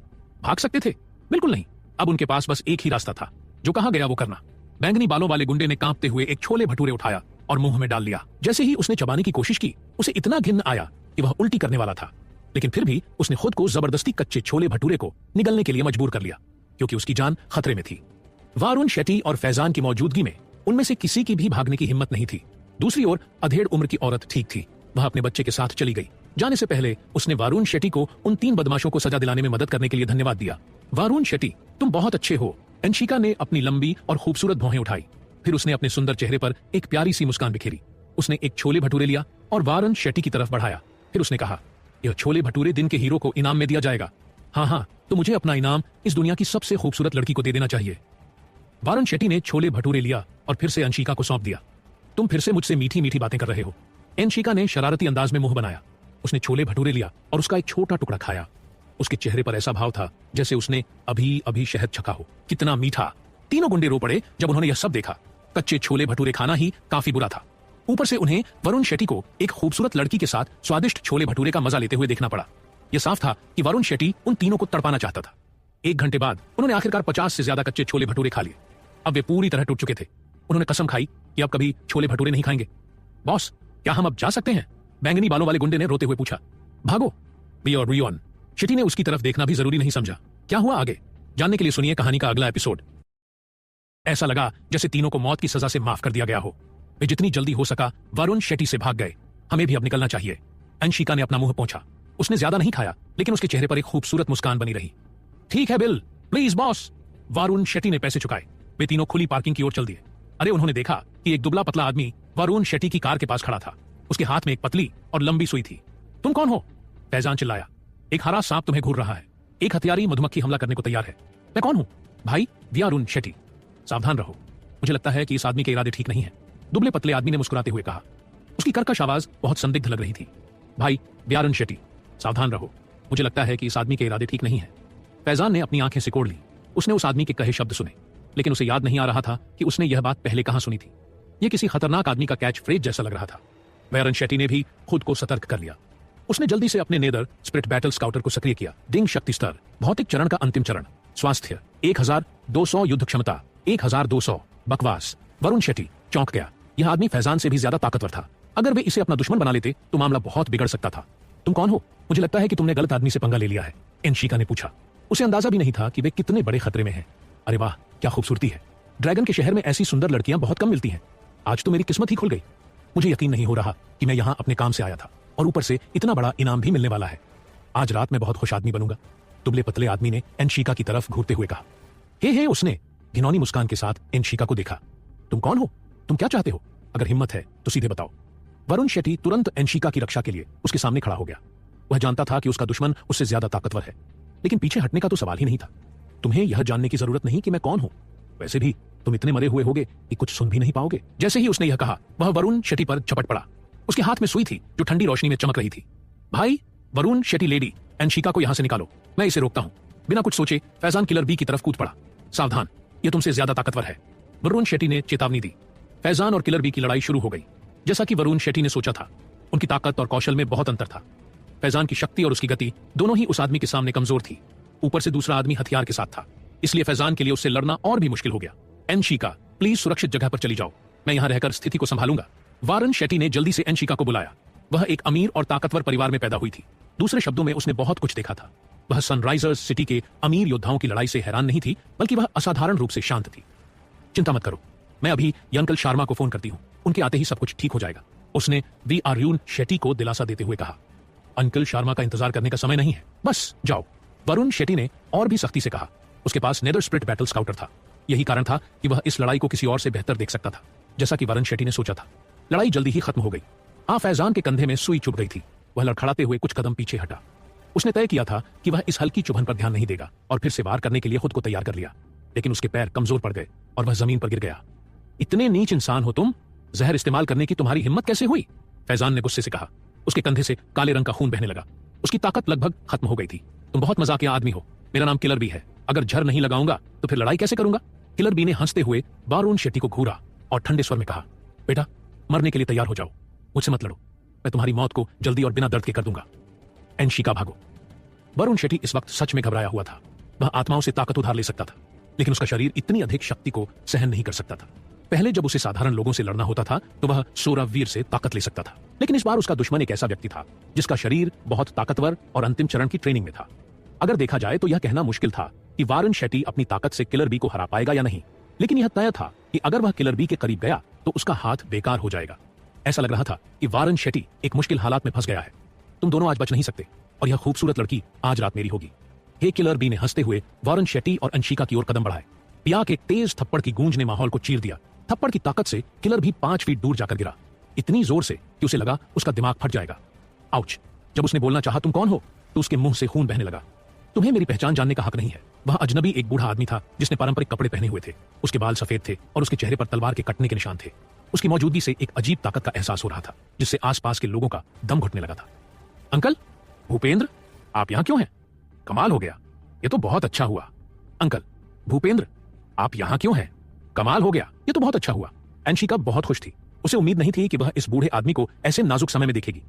भाग सकते थे? बिल्कुल नहीं। अब उनके पास बस एक ही रास्ता था, जो कहा गया वो करना। बैंगनी बालों वाले गुंडे ने कांपते हुए एक छोले भटूरे उठाया और मुंह में डाल लिया। जैसे ही उसने चबाने की कोशिश की, उसे इतना घिन आया कि वह उल्टी करने वाला था। लेकिन फिर भी उसने खुद को जबरदस्ती कच्चे छोले भटूरे को निगलने के लिए मजबूर कर लिया, क्योंकि उसकी जान खतरे में थी। वरुण शेट्टी और फैजान की मौजूदगी में उनमें से किसी की भी भागने की हिम्मत नहीं थी। दूसरी ओर अधेड़ उम्र की औरत ठीक थी। वह अपने बच्चे के साथ चली गई। जाने से पहले उसने वरुण शेट्टी को उन 3 बदमाशों को सजा दिलाने में मदद करने के लिए धन्यवाद दिया। वरुण शेट्टी, तुम बहुत अच्छे हो। अंशिका ने अपनी लंबी और खूबसूरत भौहें उठाई। फिर उसने अपने सुंदर चेहरे पर एक प्यारी सी मुस्कान बिखेरी। उसने एक छोले भटूरे लिया और वरुण शेट्टी की तरफ बढ़ाया। फिर उसने कहा, यह छोले भटूरे दिन के हीरो को इनाम में दिया जाएगा। हाँ, तो मुझे अपना इनाम इस दुनिया की सबसे खूबसूरत लड़की को दे देना चाहिए। वरुण शेट्टी ने छोले भटूरे लिया और फिर से अंशिका को सौंप दिया। तुम फिर से मुझसे मीठी मीठी बातें कर रहे हो। अंशिका ने शरारती अंदाज में मुंह बनाया। उसने छोले भटूरे लिया और उसका एक छोटा टुकड़ा खाया। उसके चेहरे पर ऐसा भाव था जैसे उसने अभी अभी शहद चखा हो। कितना मीठा। तीनों गुंडे रो पड़े जब उन्होंने यह सब देखा। कच्चे छोले भटूरे खाना ही काफी बुरा था। ऊपर से उन्हें वरुण शेट्टी को एक खूबसूरत लड़की के साथ स्वादिष्ट छोले भटूरे का मजा लेते हुए देखना पड़ा। यह साफ था कि वरुण शेट्टी उन तीनों को तड़पाना चाहता था। 1 घंटे बाद उन्होंने आखिरकार 50 से ज्यादा कच्चे छोले भटूरे खा लिए। अब वे पूरी तरह टूट चुके थे। उन्होंने कसम खाई कि अब कभी छोले भटूरे नहीं खाएंगे। बॉस, क्या हम अब जा सकते हैं? बैंगनी बालों वाले गुंडे ने रोते हुए पूछा। भागो। रियोन। शेट्टी ने उसकी तरफ देखना भी जरूरी नहीं समझा। क्या हुआ आगे जानने के लिए सुनिए कहानी का अगला एपिसोड। ऐसा लगा जैसे तीनों को मौत की सजा से माफ कर दिया गया हो। वे जितनी जल्दी हो सका वरुण शेट्टी से भाग गए। हमें भी अब निकलना चाहिए। अंशिका ने अपना मुंह पोंछा। उसने ज्यादा नहीं खाया, लेकिन उसके चेहरे पर एक खूबसूरत मुस्कान बनी रही। ठीक है bill, please boss. Varun Shetty ने पैसे चुकाए। वे तीनों खुली पार्किंग की ओर चल दिए। अरे, उन्होंने देखा कि एक दुबला पतला आदमी वरुण शेट्टी की कार के पास खड़ा था। उसके हाथ में एक पतली और लंबी सुई थी। तुम कौन हो? फैजान चिल्लाया। एक हरा सांप तुम्हें घूर रहा है। एक हथियारी मधुमक्खी हमला करने को तैयार है। मैं कौन हूं? भाई, वरुण शेट्टी। सावधान रहो। मुझे लगता है कि इस आदमी के इरादे ठीक नहीं है। दुबले पतले आदमी ने मुस्कुराते हुए कहा। उसकी कर्कश आवाज बहुत संदिग्ध लग रही थी। भाई वरुण शेट्टी, सावधान रहो। मुझे लगता है कि इस आदमी के इरादे ठीक नहीं है। फैजान ने अपनी आंखें सिकोड़ ली। उसने उस आदमी के कहे शब्द सुने, लेकिन उसे याद नहीं आ रहा था कि उसने यह बात पहले कहां सुनी थी। यह किसी खतरनाक आदमी का कैच फ्रेज जैसा लग रहा था। वरुण शेट्टी ने भी खुद को सतर्क कर लिया। उसने जल्दी से अपने नेदर स्प्रिट बैटल स्काउटर को सक्रिय किया। डिंग शक्ति स्तर, भौतिक चरण का अंतिम चरण, स्वास्थ्य 1200, युद्ध क्षमता 1200। बकवास। वरुण शेट्टी चौंक गया। यह आदमी फैजान से भी ज्यादा ताकतवर था। अगर वे इसे अपना दुश्मन बना लेते तो मामला बहुत बिगड़ सकता था। तुम कौन हो? मुझे लगता है कि तुमने गलत आदमी से पंगा ले लिया है, अंशिका ने पूछा। उसे अंदाजा भी नहीं था कि वे कितने बड़े खतरे में हैं। अरे वाह, क्या खूबसूरती है। ड्रैगन के शहर में ऐसी सुंदर लड़कियां बहुत कम मिलती हैं। आज तो मेरी किस्मत ही खुल गई। मुझे यकीन नहीं हो रहा कि मैं यहां अपने काम से आया था और ऊपर से इतना बड़ा इनाम भी मिलने वाला है। आज रात मैं बहुत खुश आदमी बनूंगा। दुबले पतले आदमी ने अंशिका की तरफ घूरते हुए कहा। हे, उसने घिनौनी मुस्कान के साथ अंशिका को देखा। तुम कौन हो? तुम क्या चाहते हो? अगर हिम्मत है तो सीधे बताओ। वरुण शेट्टी तुरंत अंशिका की रक्षा के लिए उसके सामने खड़ा हो गया। वह जानता था कि उसका दुश्मन उससे ज्यादा ताकतवर है, लेकिन पीछे हटने का तो सवाल ही नहीं था। तुम्हें यह जानने की जरूरत नहीं कि मैं कौन हूं। वैसे भी तुम इतने मरे हुए होगे कि कुछ सुन भी नहीं पाओगे। जैसे ही उसने यह कहा, वह वरुण शेट्टी पर झपट पड़ा। उसके हाथ में सुई थी जो ठंडी रोशनी में चमक रही थी। भाई वरुण शेट्टी, लेडी अंशिका को यहां से निकालो। मैं इसे रोकता हूं। बिना कुछ सोचे फैजान किलर बी की तरफ कूद पड़ा। सावधान, यह तुमसे ज्यादा ताकतवर है, वरुण शेट्टी ने चेतावनी दी। फैजान और किलर बी की लड़ाई शुरू हो गई। जैसा कि वरुण शेट्टी ने सोचा था, उनकी ताकत और कौशल में बहुत अंतर था। फैजान की शक्ति और उसकी गति दोनों ही उस आदमी के सामने कमजोर थी। ऊपर से दूसरा आदमी हथियार के साथ था, इसलिए फैजान के लिए उससे लड़ना और भी मुश्किल हो गया। अंशिका, प्लीज सुरक्षित जगह पर चली जाओ। मैं यहां रहकर स्थिति को संभालूंगा। वरुण शेट्टी ने जल्दी से अंशिका को बुलाया। वह एक अमीर और ताकतवर परिवार में पैदा हुई थी। दूसरे शब्दों में उसने बहुत कुछ देखा था। वह सनराइजर्स सिटी के अमीर योद्धाओं की लड़ाई से हैरान नहीं थी, बल्कि वह असाधारण रूप से शांत थी। चिंता मत करो, मैं अभी अंकल शर्मा को फोन करती हूँ। उनके आते ही सब कुछ ठीक हो जाएगा, उसने वरुण शेट्टी को दिलासा देते हुए कहा। अंकल शर्मा का इंतजार करने का समय नहीं है, बस जाओ, वरुण शेट्टी ने और भी सख्ती से कहा। उसके पास नेदर स्प्रिट बैटल स्काउटर था। यही कारण था कि वह इस लड़ाई को किसी और से बेहतर देख सकता था, जैसा कि वरुण शेट्टी ने सोचा था। लड़ाई जल्दी ही खत्म हो गई। फैजान के कंधे में सुई चुभ गई थी। वह लड़खड़ाते हुए कुछ कदम पीछे हटा। उसने तय किया था कि वह इस हल्की चुभन पर ध्यान नहीं देगा और फिर से वार करने के लिए खुद को तैयार कर लिया, लेकिन उसके पैर कमजोर पड़ गए और वह जमीन पर गिर गया। इतने नीच इंसान हो तुम, जहर इस्तेमाल करने की तुम्हारी हिम्मत कैसे हुई? फैजान ने गुस्से से कहा। उसके कंधे से काले रंग का खून बहने लगा। उसकी ताकत लगभग खत्म हो गई थी। तुम बहुत मजाकिया आदमी हो। मेरा नाम किलर बी है। अगर झर नहीं लगाऊंगा तो फिर लड़ाई कैसे करूंगा? किलर बी ने हंसते हुए वरुण शेट्टी को घूरा और ठंडे स्वर में कहा, बेटा मरने के लिए तैयार हो जाओ, मुझसे मत लड़ो। मैं तुम्हारी मौत को जल्दी और बिना दर्द के कर दूंगा। अंशिका, भागो। वरुण शेट्टी इस वक्त सच में घबराया हुआ था। वह आत्माओं से ताकत उधार ले सकता था, लेकिन उसका शरीर इतनी अधिक शक्ति को सहन नहीं कर सकता था। पहले जब उसे साधारण लोगों से लड़ना होता था तो वह सोरावीर से ताकत ले सकता था, लेकिन इस बार उसका दुश्मन एक ऐसा व्यक्ति था जिसका शरीर बहुत ताकतवर और अंतिम चरण की ट्रेनिंग में था। अगर देखा जाए तो यह कहना मुश्किल था कि वरुण शेट्टी अपनी ताकत से किलर बी को हरा पाएगा या नहीं, लेकिन यह तय था कि अगर वह किलर बी के करीब गया तो उसका हाथ बेकार हो जाएगा। ऐसा लग रहा था कि वारन शेट्टी एक मुश्किल हालात में फंस गया है। तुम दोनों आज बच नहीं सकते और यह खूबसूरत लड़की आज रात मेरी होगी। हे किलर बी ने हंसते हुए वारन शेट्टी और अंशिका की ओर कदम बढ़ाए। पिया के तेज थप्पड़ की गूंज ने माहौल को चीर दिया। थप्पड़ की ताकत से किलर भी 5 फीट दूर जाकर गिरा, इतनी जोर से कि उसे लगा उसका दिमाग फट जाएगा। आउच! जब उसने बोलना चाहा तुम कौन हो, तो उसके मुंह से खून बहने लगा। तुम्हें मेरी पहचान जानने का हक नहीं है। वह अजनबी एक बूढ़ा आदमी था जिसने पारंपरिक कपड़े पहने हुए थे। उसके बाल सफेद थे और उसके चेहरे पर तलवार के कटने के निशान थे। उसकी मौजूदगी से एक अजीब ताकत का एहसास हो रहा था जिससे आसपास के लोगों का दम घुटने लगा था। अंकल भूपेंद्र, आप यहां क्यों हैं? कमाल हो गया, ये तो बहुत अच्छा हुआ। अंकल भूपेंद्र, आप यहां क्यों हैं? कमाल हो गया, ये तो बहुत अच्छा हुआ। अंशिका बहुत खुश थी। उसे उम्मीद नहीं थी कि वह इस बूढ़े आदमी को ऐसे नाजुक समय में देखेगी।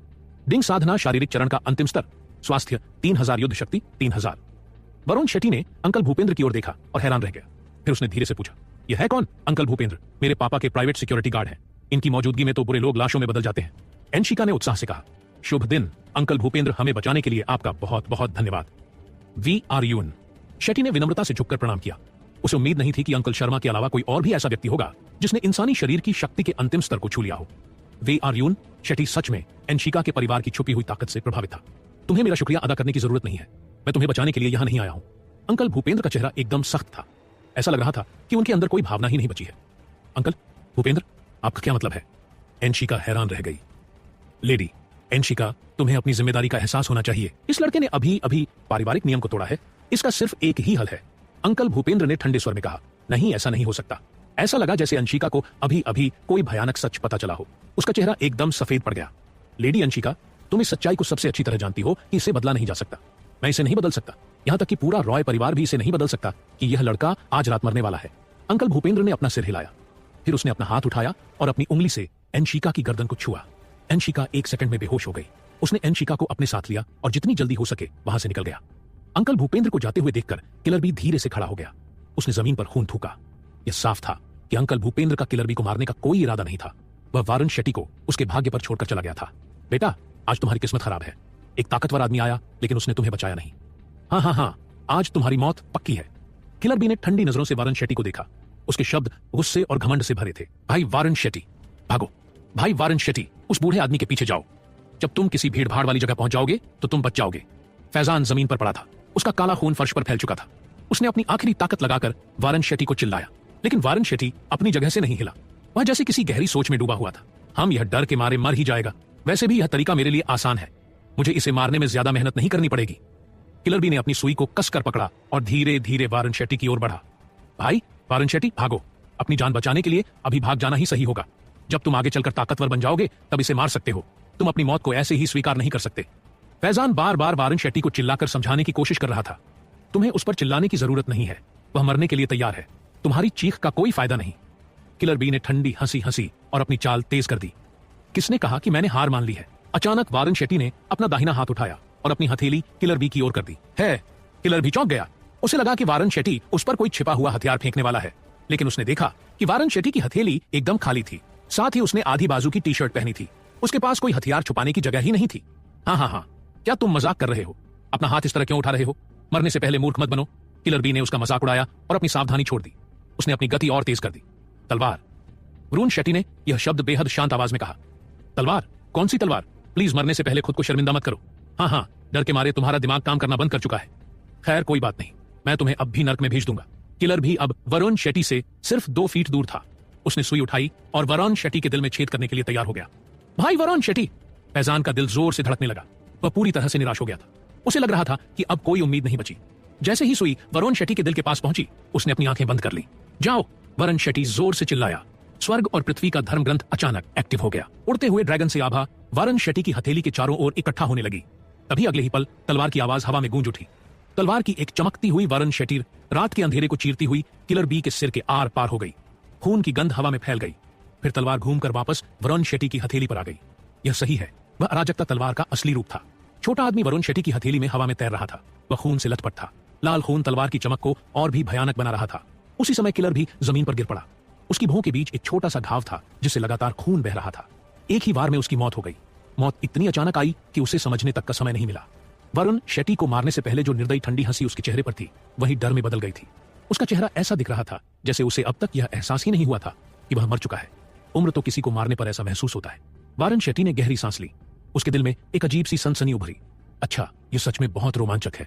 डिंग साधना शारीरिक चरण का अंतिम स्तर, स्वास्थ्य 3000, युद्ध शक्ति 3000। वरुण शेट्टी ने अंकल भूपेंद्र की ओर देखा और हैरान रह गया। फिर उसने धीरे से पूछा, यह है कौन? अंकल भूपेंद्र मेरे पापा के प्राइवेट सिक्योरिटी गार्ड हैं। इनकी मौजूदगी में तो बुरे लोग लाशों में बदल जाते हैं। अंशिका ने उत्साह से कहा, शुभ दिन अंकल भूपेंद्र, हमें बचाने के लिए आपका बहुत बहुत धन्यवाद। वी आर यून। शेट्टी ने विनम्रता से झुककर प्रणाम किया। उसे उम्मीद नहीं थी कि अंकल शर्मा के अलावा कोई और भी ऐसा व्यक्ति होगा जिसने इंसानी शरीर की शक्ति के अंतिम स्तर को छू लिया हो। वे आर यून, शेट्टी सच में अंशिका के परिवार की छुपी हुई ताकत से प्रभावित था। तुम्हें मेरा शुक्रिया अदा करने की जरूरत नहीं है, मैं तुम्हें बचाने के लिए यहां नहीं आया हूं। अंकल भूपेंद्र का चेहरा एकदम सख्त था। ऐसा लग रहा था कि उनके अंदर कोई भावना ही नहीं बची है। अंकल भूपेंद्र, आपका क्या मतलब है? अंशिका हैरान रह गई। लेडी अंशिका, तुम्हें अपनी जिम्मेदारी का एहसास होना चाहिए। इस लड़के ने अभी अभी पारिवारिक नियम को तोड़ा है। इसका सिर्फ एक ही हल है। अंकल भूपेंद्र ने ठंडे स्वर में कहा, नहीं ऐसा नहीं हो सकता। ऐसा लगा जैसे अंशिका को अभी अभी कोई भयानक सच पता चला हो। उसका चेहरा एकदम सफेद पड़ गया। लेडी अंशिका, तुम इस सच्चाई को सबसे अच्छी तरह जानती हो कि इसे बदला नहीं जा सकता। मैं इसे नहीं बदल सकता, यहां तक कि पूरा रॉय परिवार भी इसे नहीं बदल सकता कि यह लड़का आज रात मरने वाला है। अंकल भूपेंद्र ने अपना सिर हिलाया, फिर उसने अपना हाथ उठाया और अपनी उंगली से अंशिका की गर्दन को छुआ। अंशिका 1 सेकंड में बेहोश हो गई। उसने अंशिका को अपने साथ लिया और जितनी जल्दी हो सके वहां से निकल गया। अंकल भूपेंद्र को जाते हुए देखकर किलर बी धीरे से खड़ा हो गया। उसने जमीन पर खून थूका। यह साफ था कि अंकल भूपेंद्र का किलर बी को मारने का कोई इरादा नहीं था। वह वारन शेट्टी को उसके भाग्य पर छोड़कर चला गया था। बेटा, आज तुम्हारी किस्मत खराब है। एक ताकतवर आदमी आया लेकिन उसने तुम्हें बचाया नहीं। हाँ, आज तुम्हारी मौत पक्की है। किलर बी ने ठंडी नजरों से वारन शेट्टी को देखा। उसके शब्द गुस्से और घमंड से भरे थे। भाई वारन शेट्टी, भागो। भाई वारन शेट्टी, उस बूढ़े आदमी के पीछे जाओ। जब तुम किसी भीड़ भाड़ वाली जगह पहुंच जाओगे तो तुम बच जाओगे। फैजान जमीन पर पड़ा था। उसका काला खून फर्श पर फैल चुका था। उसने अपनी आखिरी ताकत लगाकर वारन शेट्टी को चिल्लाया, लेकिन वारन शेट्टी अपनी जगह से नहीं हिला। वह जैसे किसी गहरी सोच में डूबा हुआ था। हम यह डर के मारे मर ही जाएगा। वैसे भी यह तरीका मेरे लिए आसान है। मुझे इसे मारने में ज्यादा मेहनत नहीं करनी पड़ेगी। किलर बी ने अपनी सुई को कसकर पकड़ा और धीरे धीरे वारन शेट्टी की ओर बढ़ा। भाई वारन शेट्टी, भागो। अपनी जान बचाने के लिए अभी भाग जाना ही सही होगा। जब तुम आगे चलकर ताकतवर बन जाओगे तब इसे मार सकते हो। तुम अपनी मौत को ऐसे ही स्वीकार नहीं कर सकते। फैजान बार बार वारन शेट्टी को चिल्लाकर समझाने की कोशिश कर रहा था। तुम्हें उस पर चिल्लाने की जरूरत नहीं है। वह मरने के लिए तैयार है। तुम्हारी चीख का कोई फायदा नहीं। किलर बी ने ठंडी हंसी हंसी और अपनी चाल तेज कर दी। किसने कहा कि मैंने हार मान ली है? अचानक वारन शेट्टी ने अपना दाहिना हाथ उठाया और अपनी हथेली किलर बी की ओर कर दी। है, किलर बी चौंक गया। उसे लगा कि वारन शेट्टी उस पर कोई छिपा हुआ हथियार फेंकने वाला है, लेकिन उसने देखा कि वारन शेट्टी की हथेली एकदम खाली थी। साथ ही उसने आधी बाजू की टी-शर्ट पहनी थी। उसके पास कोई हथियार छुपाने की जगह ही नहीं थी। हाँ, क्या तुम मजाक कर रहे हो? अपना हाथ इस तरह क्यों उठा रहे हो? मरने से पहले मूर्ख मत बनो। किलर बी ने उसका मजाक उड़ाया और अपनी सावधानी छोड़ दी। उसने अपनी गति और तेज कर दी। तलवार। वरुण शेट्टी ने यह शब्द बेहद शांत आवाज में कहा। तलवार? कौन सी तलवार? प्लीज मरने से पहले खुद को शर्मिंदा मत करो। हाँ, डर के मारे तुम्हारा दिमाग काम करना बंद कर चुका है। खैर कोई बात नहीं, मैं तुम्हें अब भी नर्क में भेज दूंगा। किलर भी अब वरुण शेट्टी से सिर्फ 2 फीट दूर था। उसने सुई उठाई और वरुण शेट्टी के दिल में छेद करने के लिए तैयार हो गया। भाई वरुण शेट्टी! फैजान का दिल जोर से धड़कने लगा। वह पूरी तरह से निराश हो गया था। उसे लग रहा था कि अब कोई उम्मीद नहीं बची। जैसे ही सुई वरुण शेट्टी के दिल के पास पहुंची, उसने अपनी आंखें बंद कर ली। जाओ! वरुण शेट्टी जोर से चिल्लाया। स्वर्ग और पृथ्वी का धर्म ग्रंथ अचानक एक्टिव हो गया। उड़ते हुए ड्रैगन से आभा वरुण शेट्टी की हथेली के चारों ओर इकट्ठा होने लगी। तभी अगले ही पल तलवार की आवाज हवा में गूंज उठी। तलवार की एक चमकती हुई वरुण शेट्टी रात के अंधेरे को चीरती हुई किलर बी के सिर के आर पार हो गई। खून की गंध हवा में फैल गई। फिर तलवार घूमकर वापस वरुण शेट्टी की हथेली पर आ गई। यह सही है, वह अराजकता तलवार का असली रूप था। छोटा आदमी वरुण शेट्टी की हथेली में हवा में तैर रहा था। वह खून से लथपथ था। लाल खून तलवार की चमक को और भी भयानक बना रहा था। उसी समय किलर भी जमीन पर गिर पड़ा। उसकी भौं के बीच एक छोटा सा घाव था जिससे लगातार खून बह रहा था। एक ही वार में उसकी मौत हो गई। मौत इतनी अचानक आई कि उसे समझने तक का समय नहीं मिला। वरुण शेट्टी को मारने से पहले जो निर्दयी ठंडी हंसी उसके चेहरे पर थी, वही डर में बदल गई थी। उसका चेहरा ऐसा दिख रहा था जैसे उसे अब तक यह एहसास ही नहीं हुआ था कि वह मर चुका है। उम्र तो किसी को मारने पर ऐसा महसूस होता है, वारन शेट्टी ने गहरी सांस ली। उसके दिल में एक अजीब सी सनसनी उभरी। अच्छा, ये सच में बहुत रोमांचक है।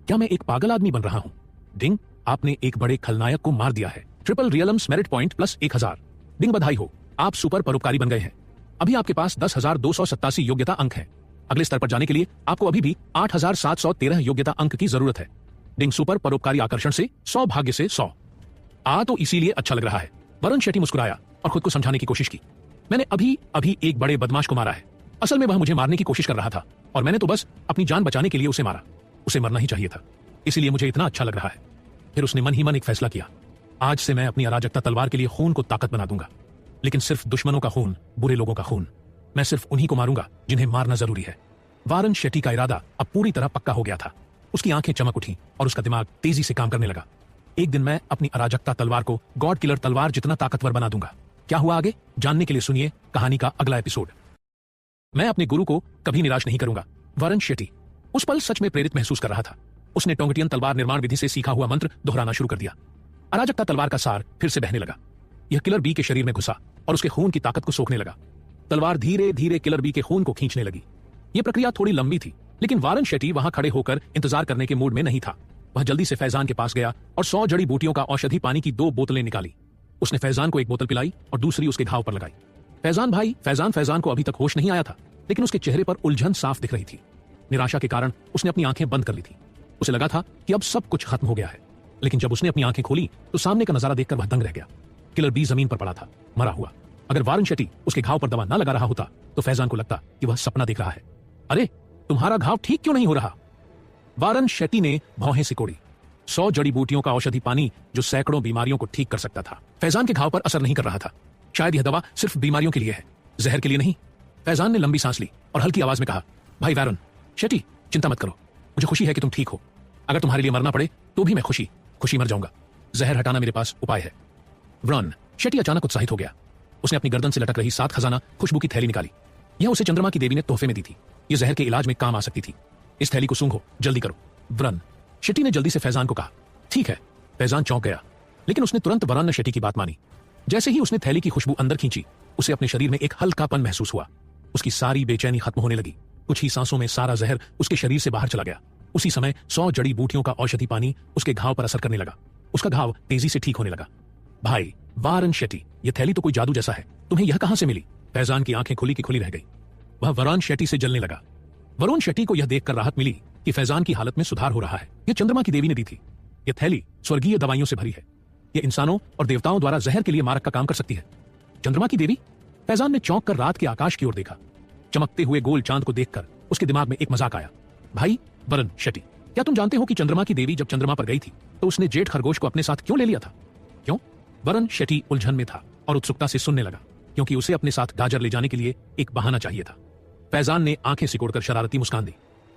क्या मैं एक पागल आदमी बन रहा हूं? डिंग, आपने एक बड़े खलनायक को मार दिया है। Triple realms merit point plus 1000। Ding, बधाई हो, आप सुपर परोपकारी बन गए हैं। अभी आपके पास 10,287 योग्यता अंक है। अगले स्तर पर जाने के लिए आपको अभी भी 8,713 योग्यता अंक की जरूरत है। डिंग, सुपर परोपकारी आकर्षण से 100, भाग्य से 100। तो इसीलिए अच्छा लग रहा है। वरुण शेट्टी मुस्कुराया और खुद को समझाने की कोशिश की। मैंने अभी अभी एक बड़े बदमाश को मारा है। असल में वह मुझे मारने की कोशिश कर रहा था और मैंने तो बस अपनी जान बचाने के लिए उसे मारा। उसे मरना ही चाहिए था, इसीलिए मुझे इतना अच्छा लग रहा है। फिर उसने मन ही मन एक फैसला किया। आज से मैं अपनी अराजकता तलवार के लिए खून को ताकत बना दूंगा, लेकिन सिर्फ दुश्मनों का खून, बुरे लोगों का खून। मैं सिर्फ उन्हीं को मारूंगा जिन्हें मारना जरूरी है। वारन शेट्टी का इरादा अब पूरी तरह पक्का हो गया था। उसकी आंखें चमक उठी और उसका दिमाग तेजी से काम करने लगा। एक दिन मैं अपनी अराजकता तलवार को गॉड किलर तलवार जितना ताकतवर बना दूंगा। क्या हुआ आगे जानने के लिए सुनिए कहानी का अगला एपिसोड। मैं अपने गुरु को कभी निराश नहीं करूंगा। वारन शेट्टी उस पल सच में प्रेरित महसूस कर रहा था। उसने टोंगटियन तलवार निर्माण विधि से सीखा हुआ मंत्र दोहराना शुरू कर दिया। अराजकता तलवार का सार फिर से बहने लगा। यह किलर बी के शरीर में घुसा और उसके खून की ताकत को सोखने लगा। तलवार धीरे धीरे किलर बी के खून को खींचने लगी। यह प्रक्रिया थोड़ी लंबी थी, लेकिन वारन शेट्टी वहां खड़े होकर इंतजार करने के मूड में नहीं था। वह जल्दी से फैजान के पास गया और 100 जड़ी बूटियों का औषधि पानी की 2 बोतलें निकाली। उसने फैजान को एक बोतल पिलाई और दूसरी उसके घाव पर लगाई। फैजान को अभी तक होश नहीं आया था, लेकिन उसके चेहरे पर उलझन साफ दिख रही थी। निराशा के कारण उसने अपनी आंखें बंद कर ली थी। उसे लगा था कि अब सब कुछ खत्म हो गया है, लेकिन जब उसने अपनी आंखें खोली तो सामने का नजारा देखकर वह दंग रह गया। किलर बी जमीन पर पड़ा था, मरा हुआ। अगर वारन शेट्टी उसके घाव पर दवा न लगा रहा होता तो फैजान को लगता कि वह सपना देख रहा है। अरे, तुम्हारा घाव ठीक क्यों नहीं हो रहा? वारन शेट्टी ने भौहें सिकोड़ी। 100 जड़ी बूटियों का औषधि पानी जो सैकड़ों बीमारियों को ठीक कर सकता था, फैजान के घाव पर असर नहीं कर रहा था। शायद यह दवा सिर्फ बीमारियों के लिए है, जहर के लिए नहीं। फैजान ने लंबी सांस ली और हल्की आवाज में कहा, भाई वारन शेट्टी, चिंता मत करो। मुझे खुशी है कि तुम ठीक हो। अगर तुम्हारे लिए मरना पड़े तो भी मैं खुशी मर जाऊंगा। जहर हटाना मेरे पास उपाय है। वारन शेट्टी अचानक उत्साहित हो गया। उसने अपनी गर्दन से लटक रही 7 खजाना खुशबू की थैली निकाली। यह उसे चंद्रमा की देवी ने तोहफे में दी थी। यह जहर के इलाज में काम आ सकती थी। इस थैली को सूंघो, जल्दी करो। वारन शेट्टी ने जल्दी से फैजान को कहा। ठीक है। फैजान चौंक गया, लेकिन उसने तुरंत वारन शेट्टी की बात मानी। जैसे ही उसने थैली की खुशबू अंदर खींची, उसे अपने शरीर में एक हल्कापन महसूस हुआ। उसकी सारी बेचैनी खत्म होने लगी। कुछ ही सांसों में सारा जहर उसके शरीर से बाहर चला गया। उसी समय 100 जड़ी बूटियों का औषधि पानी उसके घाव पर असर करने लगा। उसका घाव तेजी से ठीक होने लगा। भाई वारन शेट्टी, यह थैली तो कोई जादू जैसा है। तुम्हें यह कहां से मिली? फैजान की आंखें खुली की खुली रह गई। वह वारन शेट्टी से जलने लगा। वरुण शेट्टी को यह देखकर राहत मिली कि फैजान की हालत में सुधार हो रहा है। यह चंद्रमा की देवी ने दी थी। यह थैली स्वर्गीय दवाइयों से भरी है। यह इंसानों और देवताओं द्वारा जहर के लिए मारक का काम कर सकती है। चंद्रमा की देवी? फैजान ने चौंक कर रात के आकाश की ओर देखा। चमकते हुए गोल चांद को देखकर उसके दिमाग में एक मजाक आया। भाई वरुण शेट्टी, क्या तुम जानते हो कि चंद्रमा की देवी जब चंद्रमा पर गई थी तो उसने जेठ खरगोश को अपने साथ क्यों ले लिया था? क्यों? वरुण शेट्टी उलझन में था और उत्सुकता से सुनने लगा, क्योंकि उसे अपने साथ गाजर ले जाने के लिए एक बहाना चाहिए था। फैजान ने आंखें सिकोड़कर शरारती मुस्कान दी।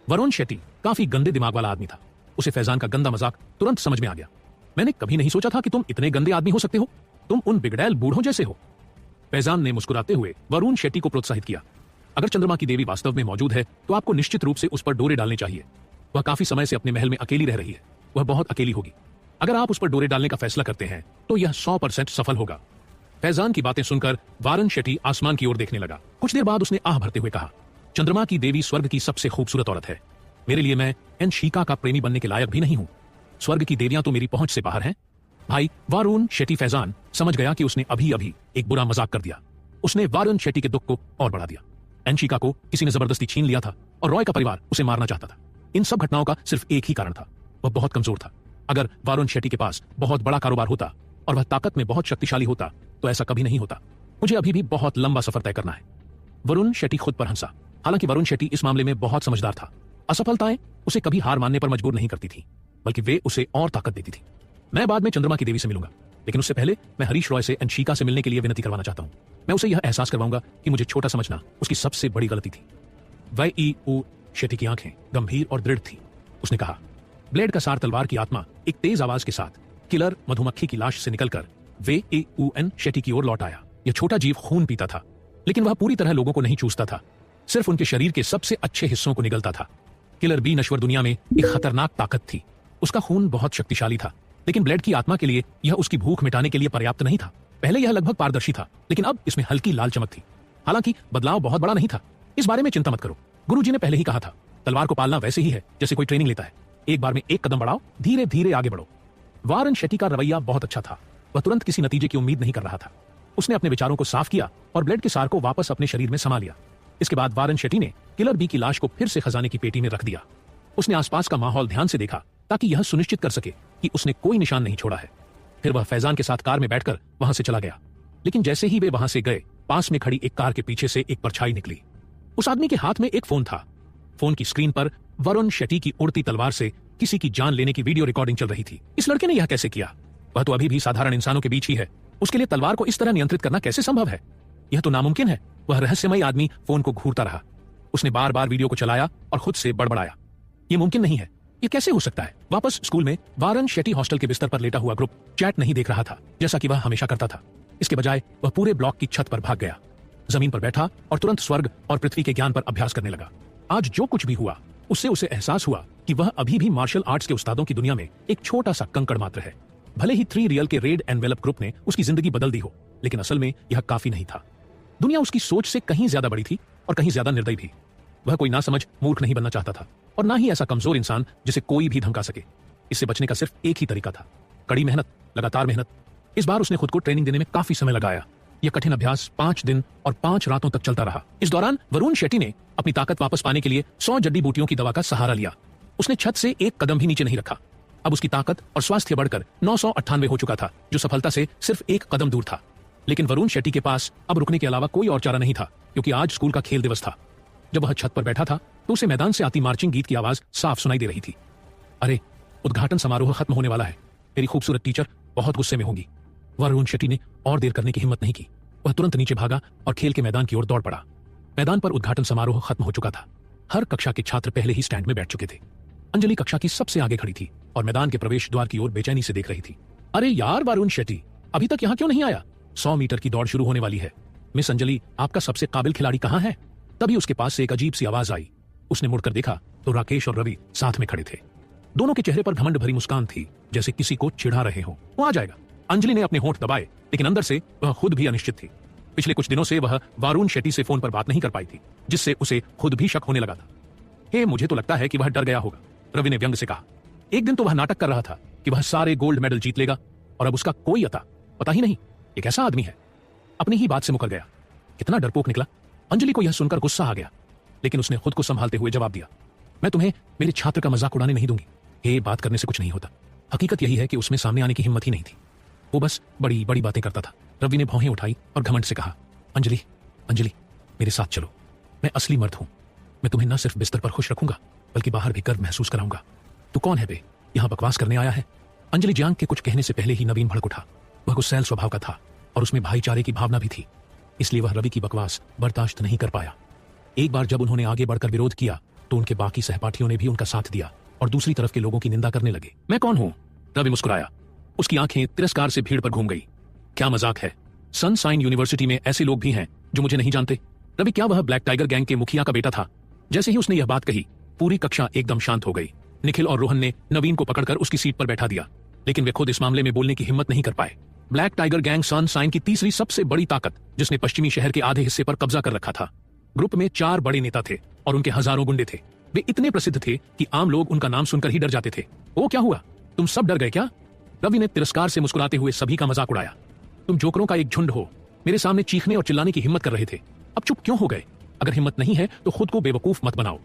वरुण शेट्टी काफी गंदे दिमाग वाला आदमी था। उसे फैजान का गंदा मजाक तुरंत समझ में आ गया। मैंने कभी नहीं सोचा था कि तुम इतने गंदे आदमी हो सकते हो। तुम उन बिगड़ैल बूढ़ों जैसे हो। फैजान ने मुस्कुराते हुए वरुण शेट्टी को प्रोत्साहित किया। अगर चंद्रमा की देवी वास्तव में मौजूद है तो आपको निश्चित रूप से उस पर डोरे डालने चाहिए। वह काफी समय से अपने महल में अकेली रह रही है। वह बहुत अकेली होगी। अगर आप उस पर डोरे डालने का फैसला करते हैं तो यह 100% सफल होगा। फैजान की बातें सुनकर वारन शेट्टी आसमान की ओर देखने लगा। कुछ देर बाद उसने आह भरते हुए कहा, चंद्रमा की देवी स्वर्ग की सबसे खूबसूरत औरत है। मेरे लिए मैं एनशिका का प्रेमी बनने के लायक भी नहीं हूं। स्वर्ग की देवियां तो मेरी पहुंच से बाहर हैं। भाई वारुण शेट्टी, फैजान समझ गया कि उसने अभी अभी एक बुरा मजाक कर दिया। उसने वारुण शेट्टी के दुख को और बढ़ा दिया। एनशिका को किसी ने जबरदस्ती छीन लिया था और रॉय का परिवार उसे मारना चाहता था। इन सब घटनाओं का सिर्फ एक ही कारण था, वह बहुत कमजोर था। अगर वारुण शेट्टी के पास बहुत बड़ा कारोबार होता और वह ताकत में बहुत शक्तिशाली होता तो ऐसा कभी नहीं होता। मुझे अभी भी बहुत लंबा सफर तय करना है। वरुण शेट्टी खुद पर हंसा। हालांकि वरुण शेट्टी इस मामले में बहुत समझदार था। असफलताएं उसे कभी हार मानने पर मजबूर नहीं करती थी, बल्कि वे उसे और ताकत देती थी। मैं बाद में चंद्रमा की देवी से मिलूंगा, लेकिन उससे पहले मैं हरीश रॉय से एनशिका से मिलने के लिए विनती करवाना चाहता हूं। मैं उसे यह एहसास करवाऊंगा कि मुझे छोटा समझना उसकी सबसे बड़ी गलती थी। वाई शेट्टी की आंखें गंभीर और दृढ़ थी। उसने कहा, ब्लेड का सार तलवार की आत्मा एक तेज आवाज के साथ किलर मधुमक्खी की लाश से निकलकर वाई शेट्टी की ओर लौट आया। यह छोटा जीव खून पीता था, लेकिन वह पूरी तरह लोगों को नहीं चूसता था, सिर्फ उनके शरीर के सबसे अच्छे हिस्सों को निगलता था। किलर बी नश्वर दुनिया में एक खतरनाक ताकत थी। उसका खून बहुत शक्तिशाली था, लेकिन ब्लेड की आत्मा के लिए यह उसकी भूख मिटाने के लिए पर्याप्त नहीं था। पहले यह लगभग पारदर्शी था, लेकिन अब इसमें हल्की लाल चमक थी। हालांकि बदलाव बहुत बड़ा नहीं था। इस बारे में चिंता मत करो, गुरुजी ने पहले ही कहा था, तलवार को पालना वैसे ही है जैसे कोई ट्रेनिंग लेता है। एक बार में एक कदम बढ़ाओ, धीरे धीरे आगे बढ़ो। वारन शेट्टी का रवैया बहुत अच्छा था। वह तुरंत किसी नतीजे की उम्मीद नहीं कर रहा था। उसने अपने विचारों को साफ किया और ब्लड के सार को वापस अपने शरीर में समा लिया। इसके बाद वारन शेट्टी ने किलर बी की लाश को फिर से खजाने की पेटी में रख दिया। उसने आसपास का माहौल ध्यान से देखा ताकि यह सुनिश्चित कर सके कि उसने कोई निशान नहीं छोड़ा है। फिर वह फैजान के साथ कार में बैठकर वहां से चला गया। लेकिन जैसे ही वे वहां से गए, पास में खड़ी एक कार के पीछे से एक परछाई निकली। उस आदमी के हाथ में एक फोन था। फोन की स्क्रीन पर वरुण शेट्टी की उड़ती तलवार से किसी की जान लेने की वीडियो रिकॉर्डिंग चल रही थी। इस लड़के ने यह कैसे किया? वह तो अभी भी साधारण इंसानों के बीच ही है। उसके लिए तलवार को इस तरह नियंत्रित करना कैसे संभव है? यह तो नामुमकिन है। वह रहस्यमयी आदमी फोन को घूरता रहा। उसने बार बार वीडियो को चलाया और खुद से बड़बड़ाया, यह मुमकिन नहीं है, यह कैसे हो सकता है? वापस स्कूल में वारन शेट्टी हॉस्टल के बिस्तर पर लेटा हुआ ग्रुप चैट नहीं देख रहा था जैसा कि वह हमेशा करता था। इसके बजाय वह पूरे ब्लॉक की छत पर भाग गया, जमीन पर बैठा और तुरंत स्वर्ग और पृथ्वी के ज्ञान पर अभ्यास करने लगा। आज जो कुछ भी हुआ उससे उसे एहसास हुआ कि वह अभी भी मार्शल आर्ट्स के उस्तादों की दुनिया में एक छोटा सा कंकड़ मात्र है। भले ही 3 रियल के रेड एनवेलप ग्रुप ने उसकी जिंदगी बदल दी हो, लेकिन असल में यह काफी नहीं था। दुनिया उसकी सोच से कहीं ज्यादा बड़ी थी और कहीं ज्यादा निर्दयी भी। वह कोई नासमझ मूर्ख नहीं बनना चाहता था और ना ही ऐसा कमजोर इंसान जिसे कोई भी धमका सके। इससे बचने का सिर्फ एक ही तरीका था, कड़ी मेहनत, लगातार मेहनत। इस बार उसने खुद को ट्रेनिंग देने में काफी समय लगाया। यह कठिन अभ्यास 5 दिन और 5 रातों तक चलता रहा। इस दौरान वरुण शेट्टी ने अपनी ताकत वापस पाने के लिए 100 जड़ी बूटियों की दवा का सहारा लिया। उसने छत से एक कदम भी नीचे नहीं रखा। अब उसकी ताकत और स्वास्थ्य बढ़कर 998 हो चुका था, जो सफलता से सिर्फ एक कदम दूर था। लेकिन वरुण शेट्टी के पास अब रुकने के अलावा कोई और चारा नहीं था, क्योंकि आज स्कूल का खेल दिवस था। जब वह छत पर बैठा था तो उसे मैदान से आती मार्चिंग गीत की आवाज साफ सुनाई दे रही थी। अरे, उद्घाटन समारोह खत्म होने वाला है। मेरी खूबसूरत टीचर बहुत गुस्से में होंगी। वरुण शेट्टी ने और देर करने की हिम्मत नहीं की। वह तुरंत नीचे भागा और खेल के मैदान की ओर दौड़ पड़ा। मैदान पर उद्घाटन समारोह खत्म हो चुका था। हर कक्षा के छात्र पहले ही स्टैंड में बैठ चुके थे। अंजलि कक्षा की सबसे आगे खड़ी थी और मैदान के प्रवेश द्वार की ओर बेचैनी से देख रही थी। अरे यार वरुण शेट्टी, अभी तक यहाँ क्यों नहीं आया? 100 मीटर की दौड़ शुरू होने वाली है। मिस अंजलि, आपका सबसे काबिल खिलाड़ी कहाँ है? तभी उसके पास से एक अजीब सी आवाज आई। उसने मुड़कर देखा तो राकेश और रवि साथ में खड़े थे। दोनों के चेहरे पर घमंड भरी मुस्कान थी, जैसे किसी को चिढ़ा रहे हो। वो आ जाएगा। अंजलि ने अपने होंठ दबाए, लेकिन अंदर से वह खुद भी अनिश्चित थी। पिछले कुछ दिनों से वह वरुण शेट्टी से फोन पर बात नहीं कर पाई थी, जिससे उसे खुद भी शक होने लगा था। हे, मुझे तो लगता है कि वह डर गया होगा, रवि ने व्यंग से कहा। एक दिन तो वह नाटक कर रहा था कि वह सारे गोल्ड मेडल जीत लेगा और अब उसका कोई पता ही नहीं। एक ऐसा आदमी है। अपनी ही बात से मुकर गया। कितना डरपोक निकला। अंजलि को यह सुनकर गुस्सा आ गया, लेकिन उसने खुद को संभालते हुए जवाब दिया, मैं तुम्हें मेरे छात्र का मजाक उड़ाने नहीं दूंगी। ये बात करने से कुछ नहीं होता। हकीकत यही है कि उसमें सामने आने की हिम्मत ही नहीं थी। वो बस बड़ी बड़ी बातें करता था। रवि ने भौहें उठाई और घमंड से कहा, अंजलि, अंजलि, मेरे साथ चलो। मैं असली मर्द हूं। मैं तुम्हें न सिर्फ बिस्तर पर खुश रखूंगा, बल्कि बाहर भी गर्व महसूस कराऊंगा। तू कौन है बे? यहां बकवास करने आया है? अंजलि जांग के कुछ कहने से पहले ही नवीन भड़क उठा। वह गुस्सैल स्वभाव का था और उसमें भाईचारे की भावना भी थी, इसलिए वह रवि की बकवास बर्दाश्त नहीं कर पाया। एक बार जब उन्होंने आगे बढ़कर विरोध किया तो उनके बाकी सहपाठियों ने भी उनका साथ दिया और दूसरी तरफ के लोगों की निंदा करने लगे। मैं कौन हूं? रवि मुस्कुराया। उसकी आंखें तिरस्कार से भीड़ पर घूम गई। क्या मजाक है? सनशाइन यूनिवर्सिटी में ऐसे लोग भी हैं जो मुझे नहीं जानते। रवि, क्या वह ब्लैक टाइगर गैंग के मुखिया का बेटा था? जैसे ही उसने यह बात कही, पूरी कक्षा एकदम शांत हो गई। निखिल और रोहन ने नवीन को पकड़कर उसकी सीट पर बैठा दिया, लेकिन वे खुद इस मामले में बोलने की हिम्मत नहीं कर पाए। ब्लैक टाइगर गैंग सनशाइन की तीसरी सबसे बड़ी ताकत, जिसने पश्चिमी शहर के आधे हिस्से पर कब्जा कर रखा था। ग्रुप में 4 बड़े नेता थे और उनके हजारों गुंडे थे। वे इतने प्रसिद्ध थे कि आम लोग उनका नाम सुनकर ही डर जाते थे। वो क्या हुआ? तुम सब डर गए क्या? रवि ने तिरस्कार से मुस्कुराते हुए सभी का मजाक उड़ाया। तुम जोकरों का एक झुंड हो। मेरे सामने चीखने और चिल्लाने की हिम्मत कर रहे थे, अब चुप क्यों हो गए? अगर हिम्मत नहीं है तो खुद को बेवकूफ मत बनाओ।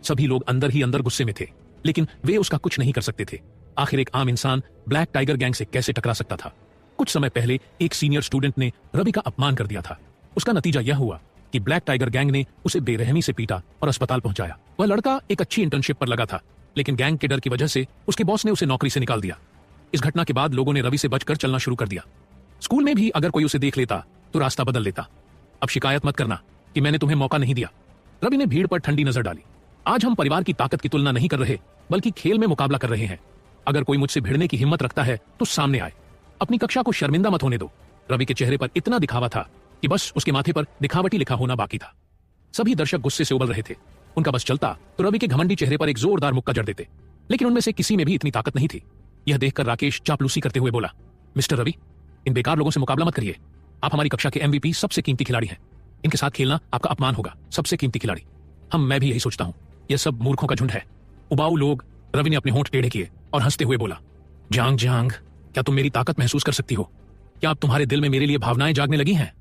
सभी लोग अंदर ही अंदर गुस्से में थे, लेकिन वे उसका कुछ नहीं कर सकते थे। आखिर एक आम इंसान ब्लैक टाइगर गैंग से कैसे टकरा सकता था? कुछ समय पहले एक सीनियर स्टूडेंट ने रवि का अपमान कर दिया था। उसका नतीजा यह हुआ कि ब्लैक टाइगर गैंग ने उसे बेरहमी से पीटा और अस्पताल पहुंचाया। वह लड़का एक अच्छी इंटर्नशिप पर लगा था, लेकिन गैंग के डर की वजह से उसके बॉस ने उसे नौकरी से निकाल दिया। इस घटना के बाद लोगों ने रवि से बचकर चलना शुरू कर दिया। स्कूल में भी अगर कोई उसे देख लेता तो रास्ता बदल लेता। अब शिकायत मत करना कि मैंने तुम्हें मौका नहीं दिया। रवि ने भीड़ पर ठंडी नजर डाली। आज हम परिवार की ताकत की तुलना नहीं कर रहे, बल्कि खेल में मुकाबला कर रहे हैं। अगर कोई मुझसे भिड़ने की हिम्मत रखता है तो सामने आए। अपनी कक्षा को शर्मिंदा मत होने दो। रवि के चेहरे पर इतना दिखावा था कि बस उसके माथे पर दिखावटी लिखा होना बाकी था। सभी दर्शक गुस्से से उबल रहे थे। उनका बस चलता तो रवि के घमंडी चेहरे पर एक जोरदार मुक्का जड़ देते, लेकिन उनमें से किसी में भी इतनी ताकत नहीं थी। यह देखकर राकेश चापलूसी करते हुए बोला, मिस्टर रवि, इन बेकार लोगों से मुकाबला मत करिए। आप हमारी कक्षा के MVP सबसे कीमती खिलाड़ी हैं। इनके साथ खेलना आपका अपमान होगा, सबसे कीमती खिलाड़ी। मैं भी यही सोचता हूं, यह सब मूर्खों का झुंड है। उबाऊ लोग। रवि ने अपने होंठ टेढ़े किए और हंसते हुए बोला, जांग जांग, क्या तुम मेरी ताकत महसूस कर सकती हो? क्या अब तुम्हारे दिल में मेरे लिए भावनाएं जागने लगी हैं?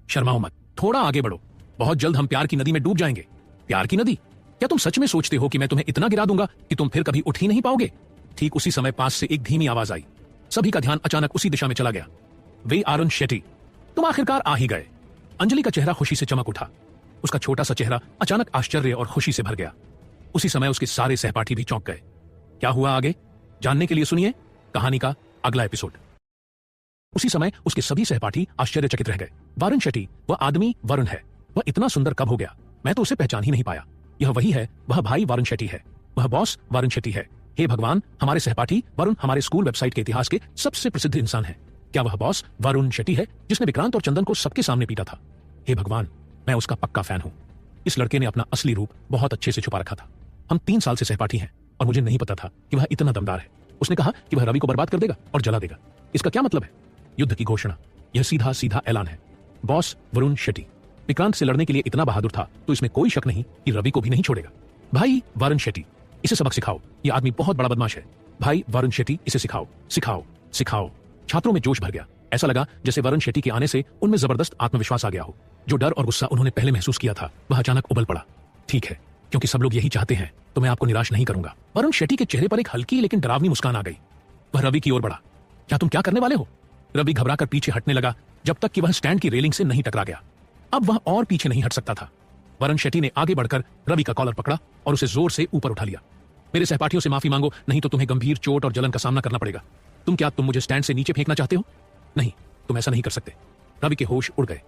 शर्माओ मत, थोड़ा आगे बढ़ो, बहुत जल्द हम प्यार की नदी में डूब जाएंगे। प्यार की नदी? क्या तुम सच में सोचते हो कि मैं तुम्हें इतना गिरा दूंगा कि तुम फिर कभी उठ ही नहीं पाओगे? ठीक उसी समय पास से एक धीमी आवाज आई। सभी का ध्यान अचानक उसी दिशा में चला गया। वे अरुण शेट्टी, तुम आखिरकार आ ही गए। अंजलि का चेहरा खुशी से चमक उठा। उसका छोटा सा चेहरा अचानक आश्चर्य और खुशी से भर गया। उसी समय उसके सारे सहपाठी भी चौंक गए। क्या हुआ आगे जानने के लिए सुनिए कहानी का अगला एपिसोड। उसी समय उसके सभी सहपाठी आश्चर्यचकित रह गए। वरुण शेट्टी, वह आदमी वरुण है, वह इतना सुंदर कब हो गया? मैं तो उसे पहचान ही नहीं पाया। यह वही है, वह भाई वरुण शेट्टी है, वह बॉस वरुण शेट्टी है। हे भगवान, हमारे सहपाठी वरुण हमारे स्कूल वेबसाइट के इतिहास के सबसे प्रसिद्ध इंसान है। क्या वह बॉस वरुण शेट्टी है जिसने विक्रांत और चंदन को सबके सामने पीटा था? हे भगवान, मैं उसका पक्का फैन हूं। इस लड़के ने अपना असली रूप बहुत अच्छे से छुपा रखा था। हम 3 साल से सहपाठी हैं और मुझे नहीं पता था कि वह इतना दमदार है। उसने कहा कि वह रवि को बर्बाद कर देगा और जला देगा। इसका क्या मतलब है? युद्ध की घोषणा। यह सीधा सीधा ऐलान है। बॉस वरुण शेट्टी विक्रांत से लड़ने के लिए इतना बहादुर था तो इसमें कोई शक नहीं कि रवि को भी नहीं छोड़ेगा। भाई वरुण शेट्टी, इसे सबक सिखाओ, यह आदमी बहुत बड़ा बदमाश है। भाई वरुण शेट्टी, इसे सिखाओ सिखाओ सिखाओ। छात्रों में जोश भर गया। ऐसा लगा जैसे वरुण शेट्टी के आने से उनमें जबरदस्त आत्मविश्वास आ गया हो। जो डर और गुस्सा उन्होंने पहले महसूस किया था वह अचानक उबल पड़ा। ठीक है, क्योंकि सब लोग यही चाहते हैं तो मैं आपको निराश नहीं करूंगा। वरुण शेट्टी के चेहरे पर एक हल्की लेकिन डरावनी मुस्कान आ गई। वह रवि की ओर बढ़ा। क्या तुम क्या करने वाले हो? रवि घबराकर पीछे हटने लगा जब तक कि वह स्टैंड की रेलिंग से नहीं टकरा गया। अब वह और पीछे नहीं हट सकता था। वरुण शेट्टी ने आगे बढ़कर रवि का कॉलर पकड़ा और उसे जोर से ऊपर उठा लिया। मेरे सहपाठियों से माफी मांगो, नहीं तो तुम्हें गंभीर चोट और जलन का सामना करना पड़ेगा। तुम मुझे स्टैंड से नीचे फेंकना चाहते हो? नहीं, तुम ऐसा नहीं कर सकते। रवि के होश उड़ गए।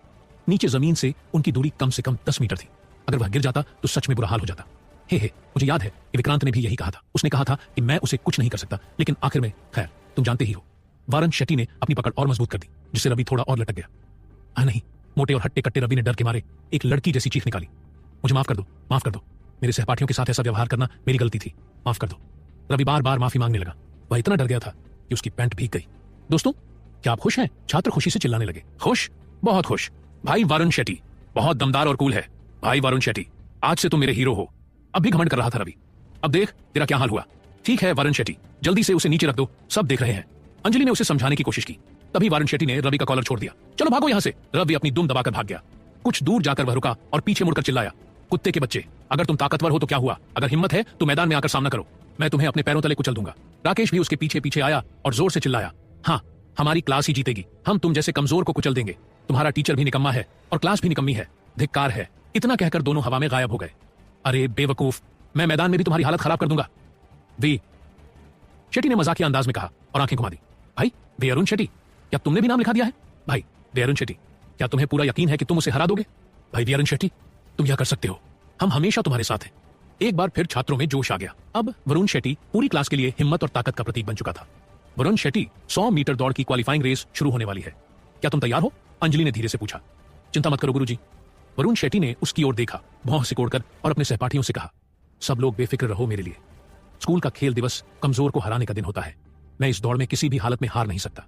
नीचे जमीन से उनकी दूरी कम से कम 10 मीटर थी। अगर वह गिर जाता तो सच में बुरा हाल हो जाता। हे मुझे याद है कि विक्रांत ने भी यही कहा था। उसने कहा था कि मैं उसे कुछ नहीं कर सकता, लेकिन आखिर में खैर तुम जानते ही हो। वरुण शेट्टी ने अपनी पकड़ और मजबूत कर दी जिससे रवि थोड़ा और लटक गया। नहीं, मोटे और हट्टे कट्टे रवि ने डर के मारे एक लड़की जैसी चीख निकाली। मुझे माफ कर दो, माफ कर दो। मेरे सहपाठियों के साथ ऐसा व्यवहार करना मेरी गलती थी, माफ कर दो। रवि बार बार माफी मांगने लगा। वह इतना डर गया था कि उसकी पैंट भीग गई। दोस्तों, क्या आप खुश हैं? छात्र खुशी से चिल्लाने लगे। खुश? बहुत खुश। भाई वरुण शेट्टी बहुत दमदार और कूल है। भाई वरुण शेट्टी, आज से तुम मेरे हीरो हो। अब भी घमंड कर रहा था रवि। अब देख तेरा क्या हाल हुआ। ठीक है वरुण शेट्टी, जल्दी से उसे नीचे रख दो, सब देख रहे हैं। अंजलि ने उसे समझाने की कोशिश की। तभी वरुण शेट्टी ने रवि का कॉलर छोड़ दिया। चलो भागो यहां से। रवि अपनी दुम दबाकर भाग गया। कुछ दूर जाकर वह रुका और पीछे मुड़कर चिल्लाया, कुत्ते के बच्चे, अगर तुम ताकतवर हो तो क्या हुआ? अगर हिम्मत है तो मैदान में आकर सामना करो, मैं तुम्हें अपने पैरों तले कुचल दूंगा। राकेश भी उसके पीछे पीछे आया और जोर से चिल्लाया, हाँ, हमारी क्लास ही जीतेगी। हम तुम जैसे कमजोर को कुचल देंगे। तुम्हारा टीचर भी निकम्मा है और क्लास भी निकम्मी है। धिक्कार है। इतना कहकर दोनों हवा में गायब हो गए। अरे बेवकूफ, मैं मैदान में भी तुम्हारी हालत खराब कर दूंगा। वी शेट्टी ने मजाकिया अंदाज में कहा और आंखें घुमा दी। भाई वे अरुण शेट्टी, क्या तुमने भी नाम लिखा दिया है? भाई वे अरुण शेट्टी, क्या तुम्हें पूरा यकीन है कि तुम उसे हरा दोगे? भाई वी अरुण शेट्टी, तुम यह कर सकते हो, हम हमेशा तुम्हारे साथ हैं। एक बार फिर छात्रों में जोश आ गया। अब वरुण शेट्टी पूरी क्लास के लिए हिम्मत और ताकत का प्रतीक बन चुका था। वरुण शेट्टी 100 मीटर दौड़ की क्वालिफाइंग रेस शुरू होने वाली है। क्या तुम तैयार हो? अंजलि ने धीरे से पूछा। चिंता मत करो गुरुजी। वरुण शेट्टी ने उसकी ओर देखा, भौं सिकोड़कर, और अपने सहपाठियों से कहा, सब लोग बेफिक्र रहो मेरे लिए। स्कूल का खेल दिवस कमजोर को हराने का दिन होता है। मैं इस दौड़ में किसी भी हालत में हार नहीं सकता।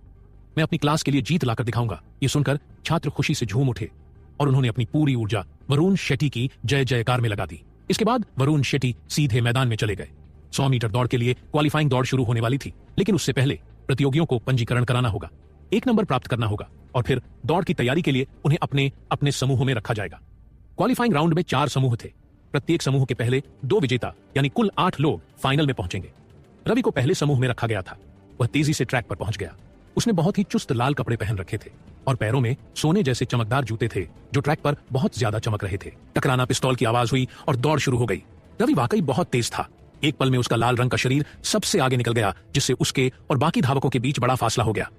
मैं अपनी क्लास के लिए जीत लाकर दिखाऊंगा। ये सुनकर छात्र खुशी से झूम उठे और उन्होंने अपनी पूरी ऊर्जा वरुण शेट्टी की जय जयकार में लगा दी। इसके बाद वरुण शेट्टी सीधे मैदान में चले गए। 100 मीटर दौड़ के लिए क्वालिफाइंग दौड़ शुरू होने वाली थी, लेकिन उससे पहले प्रतियोगियों को पंजीकरण कराना होगा, 1 नंबर प्राप्त करना होगा और फिर दौड़ की तैयारी के लिए उन्हें अपने अपने समूहों में रखा जाएगा। क्वालिफाइंग राउंड में 4 समूह थे। प्रत्येक समूह के पहले 2 विजेता यानी कुल 8 लोग फाइनल में पहुंचेंगे। रवि को पहले समूह में रखा गया था। वह तेजी से ट्रैक पर पहुंच गया। उसने बहुत ही चुस्त लाल कपड़े पहन रखे थे और पैरों में सोने जैसे चमकदार जूते थे जो ट्रैक पर बहुत ज्यादा चमक रहे थे। टकराना, पिस्तौल की आवाज हुई और दौड़ शुरू हो गई। रवि वाकई बहुत तेज था। एक पल में उसका लाल रंग का शरीर सबसे आगे निकल गया, जिससे उसके और बाकी धावकों के बीच बड़ा फासला हो गया।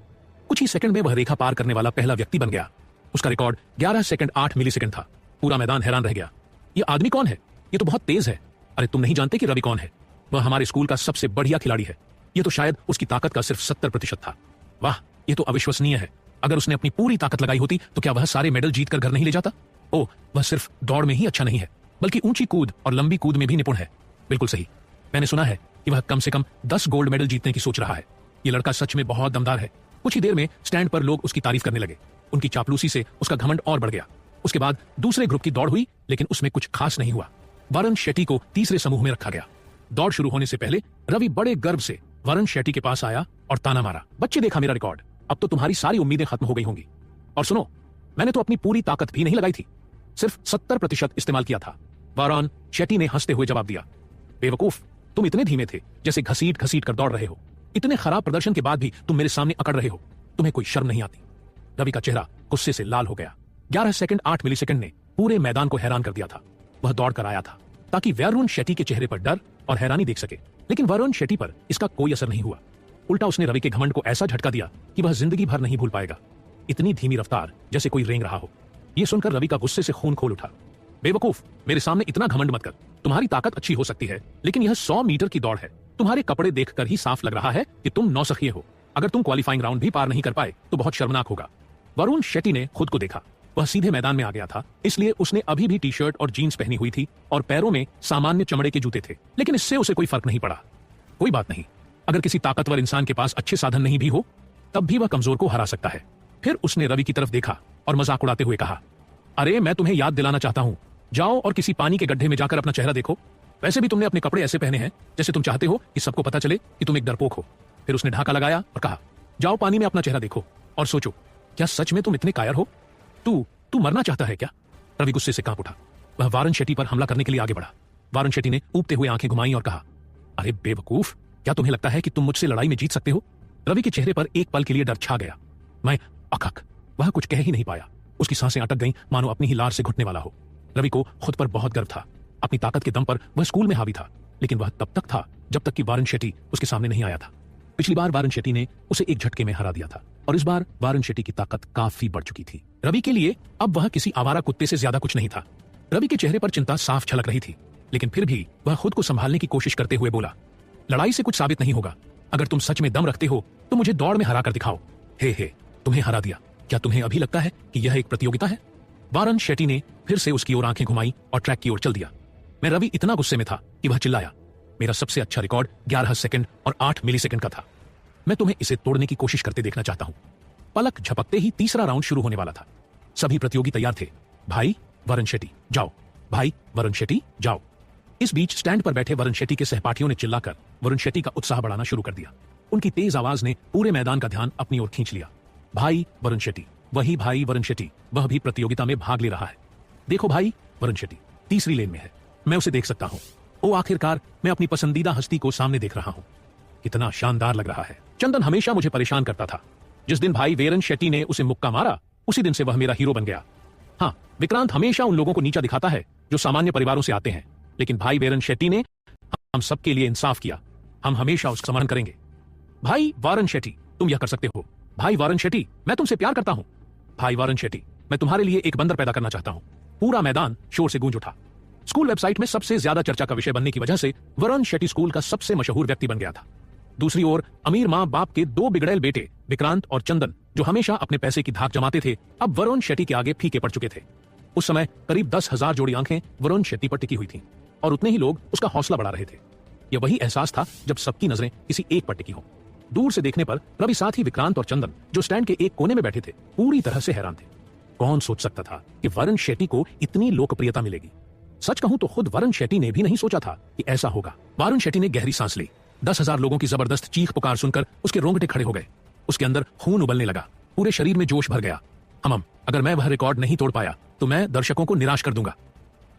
कुछ ही सेकंड में वह रेखा पार करने वाला पहला व्यक्ति बन गया। उसका रिकॉर्ड 11 सेकंड 8 मिलीसेकंड था। पूरा मैदान हैरान रह गया। ये आदमी कौन है? ये तो बहुत तेज है। अरे तुम नहीं जानते कि रवि कौन है? वह हमारे स्कूल का सबसे बढ़िया खिलाड़ी है। ये तो शायद उसकी ताकत का सिर्फ 70% था। वाह, ये तो अविश्वसनीय है। अगर उसने अपनी पूरी ताकत लगाई होती तो क्या वह सारे मेडल जीतकर घर नहीं ले जाता? ओह, वह सिर्फ दौड़ में ही अच्छा नहीं है, बल्कि ऊंची कूद और लंबी कूद में भी निपुण है। बिल्कुल सही। मैंने सुना है कि वह कम से कम 10 गोल्ड मेडल जीतने की सोच रहा है। ये लड़का सच में बहुत दमदार है। कुछ ही देर में स्टैंड पर लोग उसकी तारीफ करने लगे। उनकी चापलूसी से उसका घमंड और बढ़ गया। उसके बाद दूसरे ग्रुप की दौड़ हुई, लेकिन उसमें कुछ खास नहीं हुआ। वरुण शेट्टी को तीसरे समूह में रखा गया। दौड़ शुरू होने से पहले रवि बड़े गर्व से वरुण शेट्टी के पास आया और ताना मारा, बच्चे देखा मेरा रिकॉर्ड, अब तो तुम्हारी सारी उम्मीदें खत्म हो गई होंगी। और सुनो, मैंने तो अपनी पूरी ताकत भी नहीं लगाई थी, सिर्फ 70% इस्तेमाल किया था। वरुण शेट्टी ने हंसते हुए जवाब दिया, बेवकूफ, तुम इतने धीमे थे जैसे घसीट घसीट कर दौड़ रहे हो। इतने खराब प्रदर्शन के बाद भी तुम मेरे सामने अकड़ रहे हो, तुम्हें कोई शर्म नहीं आती। रवि का चेहरा गुस्से से लाल हो गया। 11 सेकंड 8 मिलीसेकंड ने पूरे मैदान को हैरान कर दिया था। वह दौड़ कर आया था ताकि वरुण शेट्टी के चेहरे पर डर और हैरानी देख सके, लेकिन वरुण शेट्टी पर इसका कोई असर नहीं हुआ। उल्टा उसने रवि के घमंड को ऐसा झटका दिया कि वह जिंदगी भर नहीं भूल पाएगा। इतनी धीमी रफ्तार, जैसे कोई रेंग रहा हो। यह सुनकर रवि का गुस्से से खून खोल उठा। बेवकूफ, मेरे सामने इतना घमंड मत कर। तुम्हारी ताकत अच्छी हो सकती है, लेकिन यह 100 मीटर की दौड़ है। तुम्हारे कपड़े देखकर ही साफ लग रहा है कि तुम नौसखिए हो। अगर तुम क्वालिफाइंग राउंड भी पार नहीं कर पाए तो बहुत शर्मनाक होगा। वरुण शेट्टी ने खुद को देखा। वह सीधे मैदान में आ गया था, इसलिए उसने अभी भी टी शर्ट और जीन्स पहनी हुई थी और पैरों में सामान्य चमड़े के जूते थे, लेकिन इससे उसे कोई फर्क नहीं पड़ा। कोई बात नहीं, अगर किसी ताकतवर इंसान के पास अच्छे साधन नहीं भी हो, तब भी वह कमजोर को हरा सकता है। फिर उसने रवि की तरफ देखा और मजाक उड़ाते हुए कहा, अरे मैं तुम्हें याद दिलाना चाहता हूं, जाओ और किसी पानी के गड्ढे में जाकर अपना चेहरा देखो। वैसे भी तुमने अपने कपड़े ऐसे पहने हैं जैसे तुम चाहते हो कि सबको पता चले कि तुम एक डरपोक हो। फिर उसने ढाका लगाया और कहा, जाओ पानी में अपना चेहरा देखो और सोचो, क्या सच में तुम इतने कायर हो? तू मरना चाहता है क्या? रवि गुस्से से कांप उठा। वह वरुण शेट्टी पर हमला करने के लिए आगे बढ़ा। वरुण शेट्टी ने ऊबते हुए आंखें घुमाई और कहा, अरे बेवकूफ, क्या तुम्हें लगता है कि तुम मुझसे लड़ाई में जीत सकते हो? रवि के चेहरे पर एक पल के लिए डर छा गया। मैं अकक, वह कुछ कह ही नहीं पाया। उसकी सांसें अटक गईं, मानो अपनी ही लार से घुटने वाला हो। रवि को खुद पर बहुत गर्व था। अपनी ताकत के दम पर वह स्कूल में हावी था, लेकिन वह तब तक था जब तक कि वरुण शेट्टी उसके सामने नहीं आया था। पिछली बार वरुण शेट्टी ने उसे एक झटके में हरा दिया था और इस बार वरुण शेट्टी की ताकत काफी बढ़ चुकी थी। रवि के लिए अब वह किसी आवारा कुत्ते से ज्यादा कुछ नहीं था। रवि के चेहरे पर चिंता साफ झलक रही थी, लेकिन फिर भी वह खुद को संभालने की कोशिश करते हुए बोला, लड़ाई से कुछ साबित नहीं होगा। अगर तुम सच में दम रखते हो तो मुझे दौड़ में हरा कर दिखाओ। हे, तुम्हें हरा दिया। क्या तुम्हें अभी लगता है कि यह एक प्रतियोगिता है? वरुण शेट्टी ने फिर से उसकी ओर आंखें घुमाई और ट्रैक की ओर चल दिया। मैं रवि इतना गुस्से में था कि वह चिल्लाया, मेरा सबसे अच्छा रिकॉर्ड 11 सेकंड और 8 मिलीसेकंड का था। मैं तुम्हें इसे तोड़ने की कोशिश करते देखना चाहता हूं। पलक झपकते ही तीसरा राउंड शुरू होने वाला था। सभी प्रतियोगी तैयार थे। भाई वरुण शेट्टी जाओ, भाई वरुण शेट्टी जाओ। इस बीच स्टैंड पर बैठे वरुण शेट्टी के सहपाठियों ने चिल्लाकर वरुण शेट्टी का उत्साह बढ़ाना शुरू कर दिया। उनकी तेज आवाज ने पूरे मैदान का ध्यान अपनी ओर खींच लिया। भाई वरुण शेट्टी, वही भाई वरुण शेट्टी, वह भी प्रतियोगिता में भाग ले रहा है। देखो भाई वरुण शेट्टी तीसरी लेन में है, मैं उसे देख सकता हूं। ओ आखिरकार मैं अपनी पसंदीदा हस्ती को सामने देख रहा हूं। कितना शानदार लग रहा है। चंदन हमेशा मुझे परेशान करता था। जिस दिन भाई वरुण शेट्टी ने उसे मुक्का मारा, उसी दिन से वह मेरा हीरो बन गया। हाँ, विक्रांत हमेशा उन लोगों को नीचा दिखाता है जो सामान्य परिवारों से आते हैं, लेकिन भाई वरुण शेट्टी ने हम सबके लिए इंसाफ किया। हम हमेशा उसका समर्थन करेंगे। भाई वरुण शेट्टी, तुम यह कर सकते हो। भाई वरुण शेट्टी, मैं तुमसे प्यार करता हूं। भाई वरुण शेट्टी, मैं तुम्हारे लिए एक बंदर पैदा करना चाहता हूं। पूरा मैदान शोर से गूंज उठा। स्कूल वेबसाइट में सबसे ज्यादा चर्चा का विषय बनने की वजह से वरुण शेट्टी स्कूल का सबसे मशहूर व्यक्ति बन गया था। दूसरी ओर अमीर मां बाप के 2 बिगड़ैल बेटे विक्रांत और चंदन, जो हमेशा अपने पैसे की धाक जमाते थे, अब वरुण शेट्टी के आगे फीके पड़ चुके थे। उस समय करीब 10,000 जोड़ी आंखें वरुण शेट्टी पर टिकी हुई थीं और उतने ही लोग उसका हौसला बढ़ा रहे थे। यह वही एहसास था जब सबकी नजरें किसी एक पर टिकी हों। दूर से देखने पर रवि, साथ ही विक्रांत और चंदन, जो स्टैंड के एक कोने में बैठे थे, पूरी तरह से हैरान थे। कौन सोच सकता था कि वरुण शेट्टी को इतनी लोकप्रियता मिलेगी? सच कहूं तो खुद वरुण शेट्टी ने भी नहीं सोचा था कि ऐसा होगा। वरुण शेट्टी ने गहरी सांस ली। 10,000 लोगों की जबरदस्त चीख पुकार सुनकर उसके रोंगटे खड़े हो गए। उसके अंदर खून उबलने लगा, पूरे शरीर में जोश भर गया। अगर मैं वह रिकॉर्ड नहीं तोड़ पाया तो मैं दर्शकों को निराश कर दूंगा।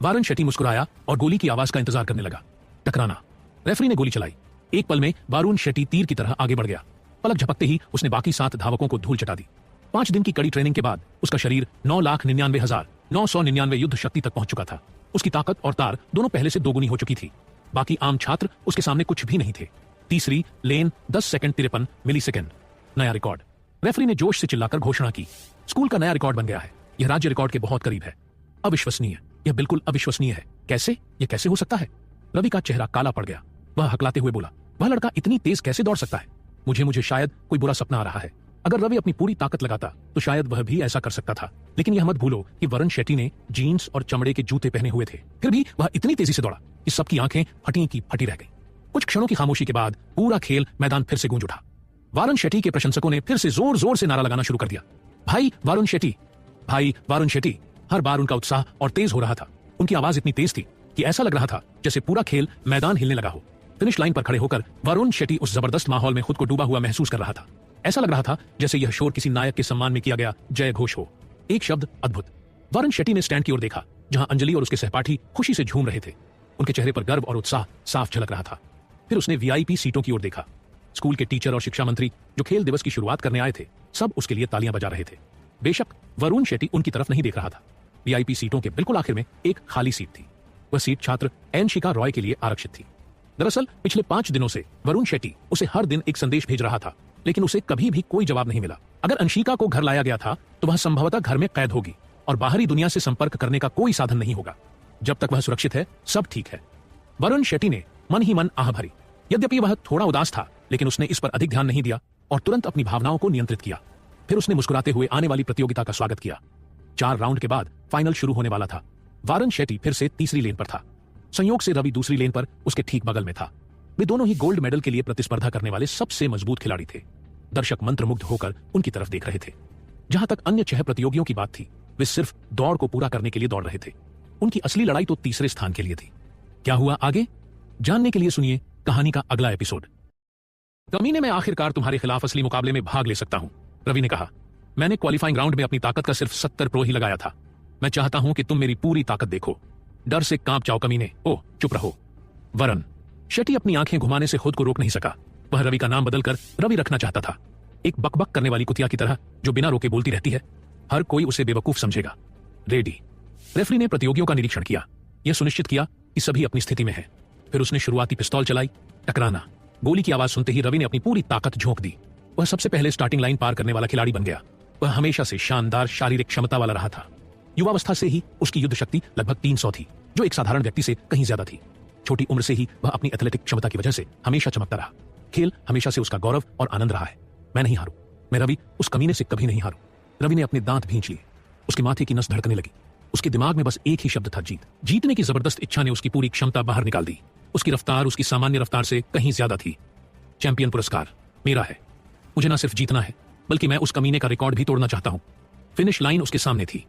वरुण शेट्टी मुस्कुराया और गोली की आवाज का इंतजार करने लगा। टकराना। रेफरी ने गोली चलाई। एक पल में वरुण शेट्टी तीर की तरह आगे बढ़ गया। पलक झपकते ही उसने बाकी 7 धावकों को धूल चटा दी। 5 दिन की कड़ी ट्रेनिंग के बाद उसका शरीर 9,99,999 युद्ध शक्ति तक पहुंच चुका था। उसकी ताकत और तार दोनों पहले से 2 गुनी हो चुकी थी। बाकी आम छात्र उसके सामने कुछ भी नहीं थे। तीसरी लेन 10 सेकंड 53 मिलीसेकंड, नया रिकॉर्ड। रेफरी ने जोश से चिल्लाकर घोषणा की, स्कूल का नया रिकॉर्ड बन गया है। यह राज्य रिकॉर्ड के बहुत करीब है। अविश्वसनीय, यह बिल्कुल अविश्वसनीय है। कैसे? यह कैसे हो सकता है? रवि का चेहरा काला पड़ गया। वह हकलाते हुए बोला, वह लड़का इतनी तेज कैसे दौड़ सकता है? मुझे शायद कोई बुरा सपना आ रहा है। अगर रवि अपनी पूरी ताकत लगाता तो शायद वह भी ऐसा कर सकता था, लेकिन यह मत भूलो कि वरुण शेट्टी ने जीन्स और चमड़े के जूते पहने हुए थे। फिर भी वह इतनी तेजी से दौड़ा कि सबकी आंखें फटी की फटी रह गई। कुछ क्षणों की खामोशी के बाद पूरा खेल मैदान फिर से गूंज उठा। वरुण शेट्टी के प्रशंसकों ने फिर से जोर जोर से नारा लगाना शुरू कर दिया, भाई वरुण शेट्टी, भाई वरुण शेट्टी। हर बार उनका उत्साह और तेज हो रहा था। उनकी आवाज इतनी तेज थी कि ऐसा लग रहा था जैसे पूरा खेल मैदान हिलने लगा हो। फिनिश लाइन पर खड़े होकर वरुण शेट्टी उस जबरदस्त माहौल में खुद को डूबा हुआ महसूस कर रहा था। ऐसा लग रहा था जैसे यह शोर किसी नायक के सम्मान में किया गया जय घोष हो। एक शब्द, अद्भुत। वरुण शेट्टी ने स्टैंड की ओर देखा जहां अंजलि और उसके सहपाठी खुशी से झूम रहे थे। उनके चेहरे पर गर्व और उत्साह साफ झलक रहा था। फिर उसने वीआईपी सीटों की ओर देखा। स्कूल के टीचर और शिक्षा मंत्री जो खेल दिवस की शुरुआत करने आए थे, सब उसके लिए तालियां बजा रहे थे। बेशक वरुण शेट्टी उनकी तरफ नहीं देख रहा था। वीआईपी सीटों के बिल्कुल आखिर में एक खाली सीट थी। वह सीट छात्र एनशिका रॉय के लिए आरक्षित थी। दरअसल पिछले 5 दिनों से वरुण शेट्टी उसे हर दिन एक संदेश भेज रहा था, लेकिन उसे कभी भी कोई जवाब नहीं मिला। अगर अंशिका को घर लाया गया था तो वह संभवतः घर में कैद होगी और बाहरी दुनिया से संपर्क करने का कोई साधन नहीं होगा। जब तक वह सुरक्षित है, सब ठीक है। वरुण शेट्टी ने मन ही मन आह भरी। यद्यपि वह थोड़ा उदास था, लेकिन उसने इस पर अधिक ध्यान नहीं दिया और तुरंत अपनी भावनाओं को नियंत्रित किया। फिर उसने मुस्कुराते हुए आने वाली प्रतियोगिता का स्वागत किया। 4 राउंड के बाद फाइनल शुरू होने वाला था। वरुण शेट्टी फिर से तीसरी लेन पर था। संयोग से रवि दूसरी लेन पर उसके ठीक बगल में था। वे दोनों ही गोल्ड मेडल के लिए प्रतिस्पर्धा करने वाले सबसे मजबूत खिलाड़ी थे। दर्शक मंत्रमुग्ध होकर उनकी तरफ देख रहे थे। जहां तक अन्य 6 प्रतियोगियों की बात थी, वे सिर्फ दौड़ को पूरा करने के लिए दौड़ रहे थे। उनकी असली लड़ाई तो तीसरे स्थान के लिए थी। क्या हुआ आगे, जानने के लिए सुनिए कहानी का अगला एपिसोड। कमीने, मैं आखिरकार तुम्हारे खिलाफ असली मुकाबले में भाग ले सकता हूं, रवि ने कहा। मैंने क्वालिफाइंग राउंड में अपनी ताकत का सिर्फ 70 प्रो ही लगाया था। मैं चाहता हूं कि तुम मेरी पूरी ताकत देखो। डर से कांप जाओ कमीने। ओ, चुप रहो। वरुण शेट्टी अपनी आंखें घुमाने से खुद को रोक नहीं सका। वह रवि का नाम बदलकर रवि रखना चाहता था। एक बकबक करने वाली कुतिया की तरह जो बिना रोके बोलती रहती है। हर कोई उसे बेवकूफ समझेगा। रेडी। रेफरी ने प्रतियोगियों का निरीक्षण किया। यह सुनिश्चित किया कि सभी अपनी स्थिति में है। फिर उसने शुरुआती पिस्तौल चलाई। टकराना। गोली की आवाज सुनते ही रवि ने अपनी पूरी ताकत झोंक दी। वह सबसे पहले स्टार्टिंग लाइन पार करने वाला खिलाड़ी बन गया। वह हमेशा से शानदार शारीरिक क्षमता वाला रहा था। युवावस्था से ही उसकी युद्ध शक्ति लगभग 300 थी, जो एक साधारण व्यक्ति से कहीं ज्यादा थी। छोटी उम्र से ही वह अपनी एथलेटिक क्षमता की वजह से हमेशा चमकता रहा। खेल हमेशा से उसका गौरव और आनंद रहा है। मैं नहीं हारू। मैं रवि, उस कमीने से कभी नहीं हारू। रवि ने अपने दांत भींच लिए। उसके माथे की नस धड़कने लगी। उसके दिमाग में बस एक ही शब्द था, जीत। जीतने की जबरदस्त इच्छा ने उसकी पूरी क्षमता बाहर निकाल दी। उसकी रफ्तार उसकी सामान्य रफ्तार से कहीं ज्यादा थी। चैंपियन पुरस्कार मेरा है। मुझे ना सिर्फ जीतना है, बल्कि मैं उस कमीने का रिकॉर्ड भी तोड़ना चाहता हूं। फिनिश लाइन उसके सामने थी।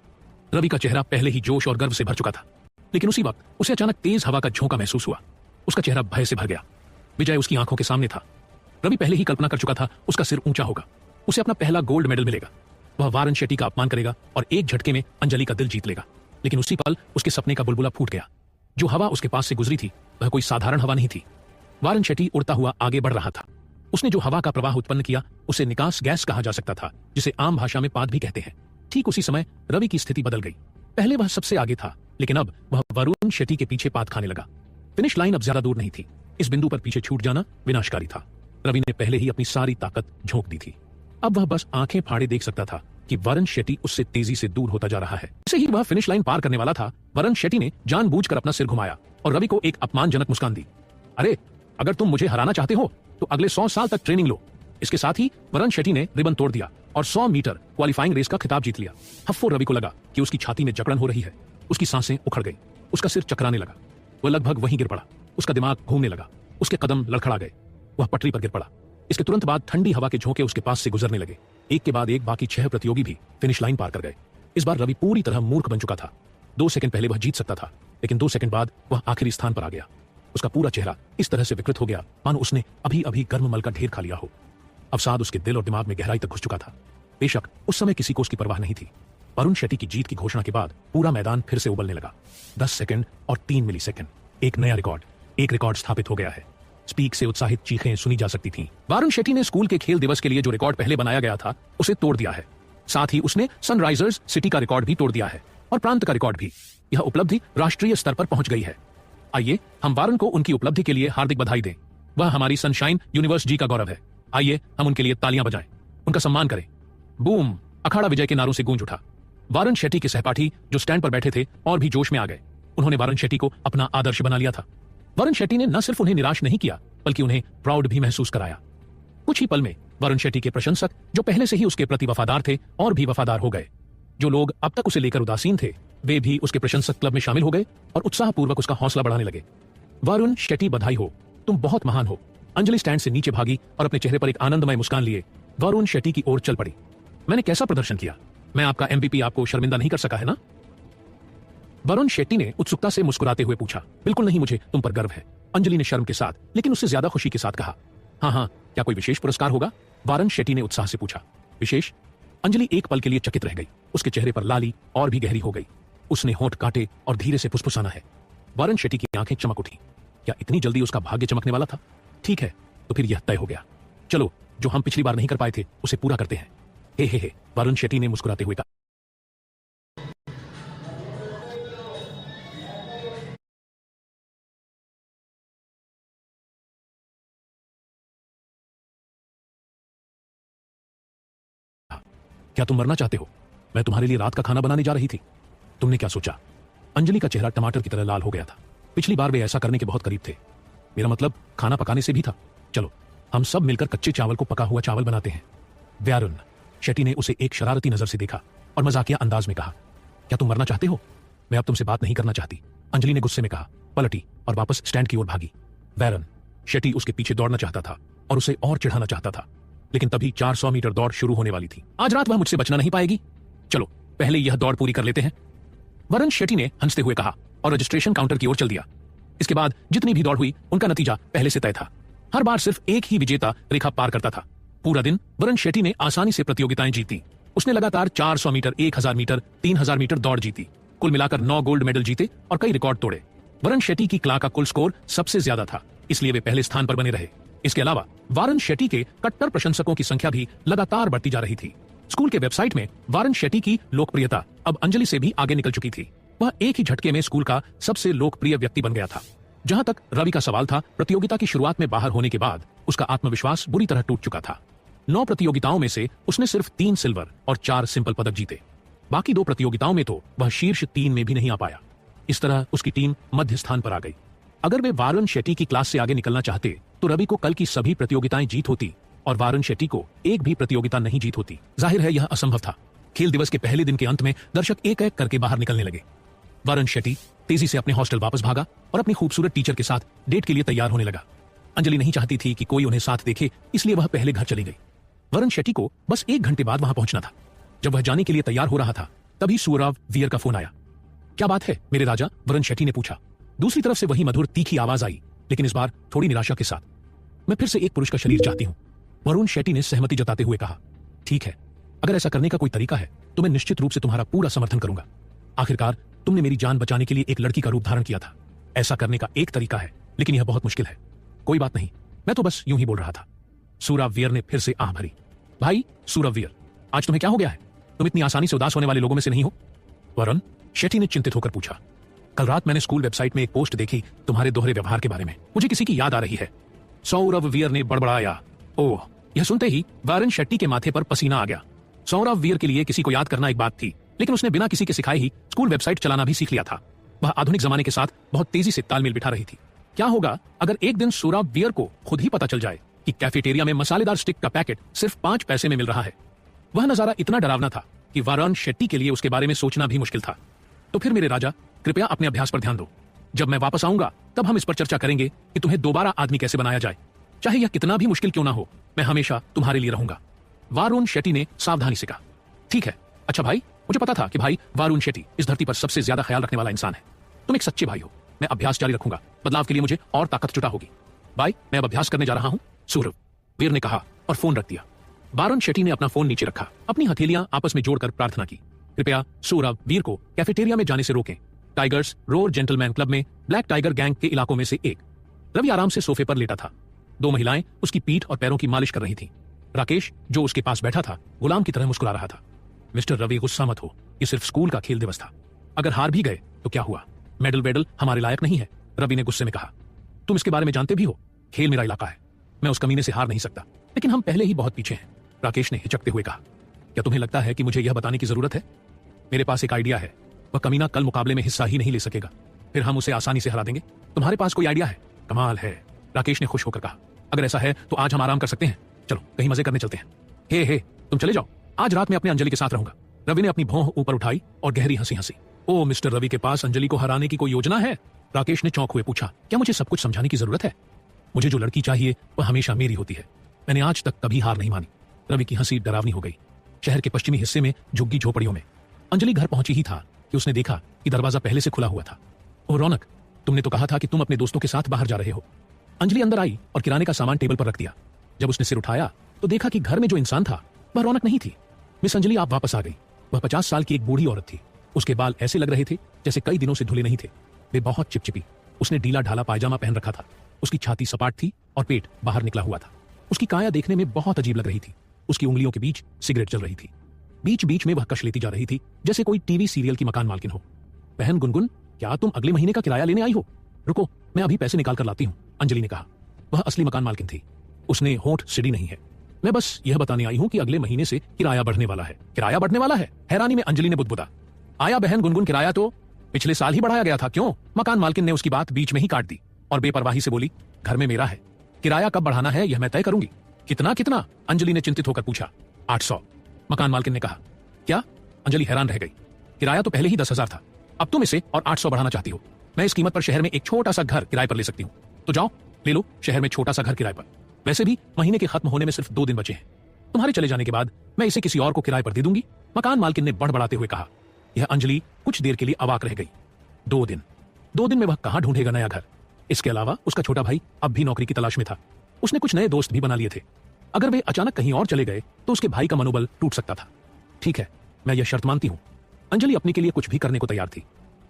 रवि का चेहरा पहले ही जोश और गर्व से भर चुका था, लेकिन उसी वक्त उसे अचानक तेज हवा का झोंका महसूस हुआ। उसका चेहरा भय से भर गया। विजय उसकी आंखों के सामने था। रवि पहले ही कल्पना कर चुका था उसका सिर ऊंचा होगा। उसे अपना पहला गोल्ड मेडल मिलेगा। वह वरुण शेट्टी का अपमान करेगा और एक झटके में अंजलि का दिल जीत लेगा। लेकिन उसी पल उसके सपने का बुलबुला फूट गया। जो हवा उसके पास से गुजरी थी, वह कोई साधारण हवा नहीं थी। वरुण शेट्टी उड़ता हुआ आगे बढ़ रहा था। उसने जो हवा का प्रवाह उत्पन्न किया, उसे निकास गैस कहा जा सकता था, जिसे आम भाषा में पाद भी कहते हैं। ठीक उसी समय रवि की स्थिति बदल गई। पहले वह सबसे आगे था, लेकिन अब वह वरुण शेट्टी के पीछे पाद खाने लगा। फिनिश लाइन अब ज्यादा दूर नहीं थी। इस बिंदु पर पीछे छूट जाना विनाशकारी था। रवि ने पहले ही अपनी सारी ताकत झोंक दी थी। अब वह बस आंखें फाड़े देख सकता था कि वरुण शेट्टी उससे तेजी से दूर होता जा रहा है। जैसे ही वह फिनिश लाइन पार करने वाला था, वरुण शेट्टी ने जानबूझकर अपना सिर घुमाया और रवि को एक अपमानजनक मुस्कान दी। अरे, अगर तुम मुझे हराना चाहते हो तो अगले 100 साल तक ट्रेनिंग लो। इसके साथ ही वरुण शेट्टी ने रिबन तोड़ दिया और 100 मीटर क्वालिफाइंग रेस का खिताब जीत लिया। हफ्फो रवि को लगा कि उसकी छाती में जकड़न हो रही है। उसकी सांसें उखड़ गई। उसका सिर चकराने लगा। वह लगभग वहीं गिर पड़ा। उसका दिमाग घूमने लगा। उसके कदम लड़खड़ा गए। वह पटरी पर गिर पड़ा। इसके तुरंत बाद ठंडी हवा के झोंके उसके पास से गुजरने लगे। एक के बाद एक बाकी 6 प्रतियोगी भी फिनिश लाइन पार कर गए। इस बार रवि पूरी तरह मूर्ख बन चुका था। 2 सेकंड पहले वह जीत सकता था, लेकिन 2 सेकंड बाद वह आखिरी स्थान पर आ गया। उसका पूरा चेहरा इस तरह से विकृत हो गया मानो उसने अभी अभी गर्म मल का ढेर खा लिया हो। अवसाद उसके दिल और दिमाग में गहराई तक घुस चुका था। बेशक उस समय किसी को उसकी परवाह नहीं थी। वरुण शेट्टी की जीत की घोषणा के बाद पूरा मैदान फिर से उबलने लगा। 10 सेकंड और 3 मिलीसेकंड। एक नया रिकॉर्ड, एक रिकॉर्ड स्थापित हो गया है। स्पीक से उत्साहित चीखें सुनी जा सकती थीं। वरुण शेट्टी ने स्कूल के खेल दिवस के लिए जो रिकॉर्ड पहले बनाया गया था, उसे तोड़ दिया है। साथ ही उसने सनराइजर्स सिटी का रिकॉर्ड भी तोड़ दिया है और प्रांत का रिकॉर्ड भी। यह उपलब्धि राष्ट्रीय स्तर पर पहुंच गई है। आइए हम वरुण को उनकी उपलब्धि के लिए हार्दिक बधाई दें। वह हमारी सनशाइन यूनिवर्स जी का गौरव है। आइए हम उनके लिए तालियां बजाएं, उनका सम्मान करें। बूम! अखाड़ा विजय के नारों से गूंज उठा। वरुण शेट्टी के सहपाठी जो स्टैंड पर बैठे थे और भी जोश में आ गए। उन्होंने वरुण शेट्टी को अपना आदर्श बना लिया था। वरुण शेट्टी ने न सिर्फ उन्हें निराश नहीं किया, बल्कि उन्हें प्राउड भी महसूस कराया। कुछ ही पल में वरुण शेट्टी के प्रशंसक, जो पहले से ही उसके प्रति वफादार थे, और भी वफादार हो गए। जो लोग अब तक उसे लेकर उदासीन थे, वे भी उसके प्रशंसक क्लब में शामिल हो गए और उत्साहपूर्वक उसका हौसला बढ़ाने लगे। वरुण शेट्टी, बधाई हो, तुम बहुत महान हो। अंजलि स्टैंड से नीचे भागी और अपने चेहरे पर एक आनंदमय मुस्कान लिए वरुण शेट्टी की ओर चल पड़ी। मैंने कैसा प्रदर्शन किया? मैं आपका MVP आपको शर्मिंदा नहीं कर सका है ना? वरुण शेट्टी ने उत्सुकता से मुस्कुराते हुए पूछा। बिल्कुल नहीं, मुझे तुम पर गर्व है, अंजलि ने शर्म के साथ लेकिन उससे ज्यादा खुशी के साथ कहा। हाँ हाँ, क्या कोई विशेष पुरस्कार होगा? वरुण शेट्टी ने उत्साह से पूछा। विशेष? अंजलि एक पल के लिए चकित रह गई। उसके चेहरे पर लाली और भी गहरी हो गई। उसने होंठ काटे और धीरे से फुसफुसाना है। वरुण शेट्टी की आंखें चमक उठी। क्या इतनी जल्दी उसका भाग्य चमकने वाला था? ठीक है, तो फिर यह तय हो गया। चलो, जो हम पिछली बार नहीं कर पाए थे उसे पूरा करते हैं। हे, वरुण शेट्टी ने मुस्कुराते हुए कहा। क्या तुम मरना चाहते हो? मैं तुम्हारे लिए रात का खाना बनाने जा रही थी। तुमने क्या सोचा? अंजलि का चेहरा टमाटर की तरह लाल हो गया था। पिछली बार वे ऐसा करने के बहुत करीब थे। मेरा मतलब खाना पकाने से भी था। चलो, हम सब मिलकर कच्चे चावल को पका हुआ चावल बनाते हैं। वरुण शेट्टी ने उसे एक शरारती नजर से देखा और मजाकिया अंदाज में कहा, क्या तुम मरना चाहते हो? मैं अब तुमसे बात नहीं करना चाहती, अंजलि ने गुस्से में कहा, पलटी और वापस स्टैंड की ओर भागी। वरुण शेट्टी उसके पीछे दौड़ना चाहता था और उसे और चिढ़ाना चाहता था, लेकिन तभी 400 मीटर दौड़ शुरू होने वाली थी। आज रात वह मुझसे बचना नहीं पाएगी। चलो, पहले यह दौड़ पूरी कर लेते हैं, वरुण शेट्टी ने हंसते हुए कहा और रजिस्ट्रेशन काउंटर की ओर चल दिया। इसके बाद जितनी भी दौड़ हुई उनका नतीजा पहले से तय था। हर बार सिर्फ एक ही विजेता रेखा पार करता था। पूरा दिन वरुण शेट्टी ने आसानी से प्रतियोगिताएं जीती। उसने लगातार 400 मीटर, 1000 मीटर, 3000 मीटर दौड़ जीती। कुल मिलाकर 9 गोल्ड मेडल जीते और कई रिकॉर्ड तोड़े। वरुण शेट्टी की कला का कुल स्कोर सबसे ज्यादा था, इसलिए वे पहले स्थान पर बने रहे। इसके अलावा वरुण शेट्टी के कट्टर प्रशंसकों की संख्या भी लगातार बढ़ती जा रही थी। स्कूल के वेबसाइट में वरुण शेट्टी की लोकप्रियता अब अंजलि से भी आगे निकल चुकी थी। वह एक ही झटके में स्कूल का सबसे लोकप्रिय व्यक्ति बन गया था। जहां तक रवि का सवाल था, प्रतियोगिता की शुरुआत में बाहर होने के बाद उसका आत्मविश्वास बुरी तरह टूट चुका था। 9 प्रतियोगिताओं में से उसने सिर्फ 3 सिल्वर और 4 सिंपल पदक जीते। बाकी 2 प्रतियोगिताओं में तो वह शीर्ष 3 में भी नहीं आ पाया। इस तरह उसकी टीम मध्य स्थान पर आ गई। अगर वे वरुण शेट्टी की क्लास से आगे निकलना चाहते तो रवि को कल की सभी प्रतियोगिताएं जीत होती और वरुण शेट्टी को एक भी प्रतियोगिता नहीं जीत होती। जाहिर है यह असंभव था। खेल दिवस के पहले दिन के अंत में दर्शक एक एक करके बाहर निकलने लगे। वरुण शेट्टी तेजी से अपने हॉस्टल वापस भागा और अपनी खूबसूरत टीचर के साथ डेट के लिए तैयार होने लगा। अंजलि नहीं चाहती थी कि कोई उन्हें साथ देखे, इसलिए वह पहले घर चली गई। वरुण शेट्टी को बस 1 घंटे बाद वहां पहुंचना था। जब वह जाने के लिए तैयार हो रहा था तभी सूरव वीर का फोन आया। क्या बात है मेरे राजा? वरुण शेट्टी ने पूछा। दूसरी तरफ से वही मधुर तीखी आवाज आई, लेकिन इस बार थोड़ी निराशा के साथ। मैं फिर से एक पुरुष का शरीर चाहती हूं, वरुण शेट्टी ने सहमति जताते हुए कहा। ठीक है, अगर ऐसा करने का कोई तरीका है तो मैं निश्चित रूप से तुम्हारा पूरा समर्थन करूंगा। आखिरकार तुमने मेरी जान बचाने के लिए एक लड़की का रूप धारण किया था। ऐसा करने का एक तरीका है, लेकिन यह बहुत मुश्किल है। कोई बात नहीं, मैं तो बस यूं ही बोल रहा था। सूरवीर ने फिर से आह भरी। भाई सूरवीर, आज तुम्हें क्या हो गया है? तुम इतनी आसानी से उदास होने वाले लोगों में से नहीं हो। वरुण शेट्टी ने चिंतित होकर पूछा। कल रात मैंने स्कूल वेबसाइट में एक पोस्ट देखी तुम्हारे दोहरे व्यवहार के बारे में। मुझे किसी की याद आ रही है। सौरवीर ने बड़बड़ाया। ओह, यह सुनते ही वरुण शेट्टी के माथे पर पसीना आ गया। सौरवीर के लिए किसी को याद करना एक बात थी, लेकिन उसने बिना किसी के सिखाए ही स्कूल वेबसाइट चलाना भी सीख लिया था। वह आधुनिक जमाने के साथ बहुत तेजी से तालमेल बिठा रही थी। क्या होगा अगर एक दिन सौरवीर को खुद ही पता चल जाए कि कैफेटेरिया में मसालेदार स्टिक का पैकेट सिर्फ 5 पैसे में मिल रहा है? वह नजारा इतना डरावना था कि वरुण शेट्टी के लिए उसके बारे में सोचना भी मुश्किल था। तो फिर मेरे राजा, कृपया अपने अभ्यास पर ध्यान दो। जब मैं वापस आऊंगा तब हम इस पर चर्चा करेंगे कि तुम्हें दोबारा आदमी कैसे बनाया जाए। चाहे यह कितना भी मुश्किल क्यों ना हो, मैं हमेशा तुम्हारे लिए रहूंगा, वरुण शेट्टी ने सावधानी से कहा। ठीक है, अच्छा भाई, मुझे पता था कि भाई वरुण शेट्टी इस धरती पर सबसे ज्यादा ख्याल रखने वाला इंसान है। तुम एक सच्चे भाई हो। मैं अभ्यास जारी रखूंगा। बदलाव के लिए मुझे और ताकत जुटा होगी। भाई, मैं अब अभ्यास करने जा रहा हूं, सूरवीर ने कहा और फोन रख दिया। वरुण शेट्टी ने अपना फोन नीचे रखा, अपनी हथेलियां आपस में जोड़कर प्रार्थना की। कृपया सूरवीर को कैफेटेरिया में जाने से रोकें। टाइगर्स रोर जेंटलमैन क्लब में ब्लैक टाइगर गैंग के इलाकों में से एक। रवि आराम से सोफे पर लेटा था। 2 महिलाएं उसकी पीठ और पैरों की मालिश कर रही थीं। राकेश, जो उसके पास बैठा था, गुलाम की तरह मुस्कुरा रहा था। मिस्टर रवि, गुस्सा मत हो, ये सिर्फ स्कूल का खेल दिवस था। अगर हार भी गए तो क्या हुआ? मेडल वेडल हमारे लायक नहीं है, रवि ने गुस्से में कहा। तुम इसके बारे में जानते भी हो। खेल मेरा इलाका है, मैं उस कमीने से हार नहीं सकता। लेकिन हम पहले ही बहुत पीछे हैं, राकेश ने हिचकते हुए कहा। क्या तुम्हें लगता है कि मुझे यह बताने की जरूरत है? मेरे पास एक आइडिया है। वह कमीना कल मुकाबले में हिस्सा ही नहीं ले सकेगा, फिर हम उसे आसानी से हरा देंगे। तुम्हारे पास कोई आइडिया है? कमाल है, राकेश ने खुश होकर कहा। अगर ऐसा है तो आज हम आराम कर सकते हैं। चलो कहीं मजे करने चलते हैं। हे, तुम चले जाओ, आज रात में अपने अंजलि के साथ रहूंगा। रवि ने अपनी भौं ऊपर उठाई और गहरी हंसी हंसी। ओ मिस्टर रवि के पास अंजलि को हराने की कोई योजना है? राकेश ने चौंक हुए पूछा। क्या मुझे सब कुछ समझाने की जरूरत है? मुझे जो लड़की चाहिए वह हमेशा मेरी होती है। मैंने आज तक कभी हार नहीं मानी। रवि की हंसी डरावनी हो गई। शहर के पश्चिमी हिस्से में झुग्गी झोपड़ियों में अंजलि घर पहुंची ही था कि उसने देखा कि दरवाजा पहले से खुला हुआ था। ओह रौनक, तुमने तो कहा था कि तुम अपने दोस्तों के साथ बाहर जा रहे हो। अंजलि अंदर आई और किराने का सामान टेबल पर रख दिया। जब उसने सिर उठाया तो देखा कि घर में जो इंसान था वह रौनक नहीं थी। मिस अंजलि, आप वापस आ गई। वह 50 साल की एक बूढ़ी औरत थी। उसके बाल ऐसे लग रहे थे जैसे कई दिनों से धुले नहीं थे। वे बहुत चिपचिपी। उसने ढीला ढाला पायजामा पहन रखा था। उसकी छाती सपाट थी और पेट बाहर निकला हुआ था। उसकी काया देखने में बहुत अजीब लग रही थी। उसकी उंगलियों के बीच सिगरेट जल रही थी। बीच बीच में वह कश लेती जा रही थी जैसे कोई टीवी सीरियल की मकान मालकिन हो। बहन गुनगुन, क्या तुम अगले महीने का किराया लेने आई हो? रुको, मैं अभी पैसे निकाल कर लाती हूँ, अंजलि ने कहा। वह असली मकान मालकिन थी। उसने होंठ सीढ़ी नहीं है। मैं बस यह बताने आई हूं कि अगले महीने से किराया बढ़ने वाला है। किराया बढ़ने वाला है? हैरानी में अंजलि ने बुदबुदा। आया बहन गुनगुन, किराया तो पिछले साल ही बढ़ाया गया था। क्यों? मकान मालकिन ने उसकी बात बीच में ही काट दी और बेपरवाही से बोली, घर में मेरा है, किराया कब बढ़ाना है यह मैं तय करूंगी। कितना कितना? अंजलि ने चिंतित होकर पूछा। 800, मकान मालकिन ने कहा। क्या? अंजलि हैरान रह गई। किराया तो पहले ही 10,000 था, अब तुम इसे और 800 बढ़ाना चाहती हो? मैं इस कीमत पर शहर में एक छोटा सा घर किराए पर ले सकती हूँ। तो जाओ ले लो शहर में छोटा सा घर किराए पर। वैसे भी महीने के खत्म होने में सिर्फ 2 दिन बचे हैं। तुम्हारे चले जाने के बाद मैं इसे किसी और को किराए पर दे दूंगी, मकान मालकिन ने बड़बड़ाते हुए कहा। यह अंजलि कुछ देर के लिए अवाक रह गई। 2 दिन 2 दिन में वह कहां ढूंढेगा नया घर? इसके अलावा उसका छोटा भाई अब भी नौकरी की तलाश में था। उसने कुछ नए दोस्त भी बना लिए थे। अगर वे अचानक कहीं और चले गए तो उसके भाई का मनोबल टूट सकता था। ठीक है, मैं यह शर्त मानती हूं। अंजलि अपने के लिए कुछ भी करने को तैयार थी,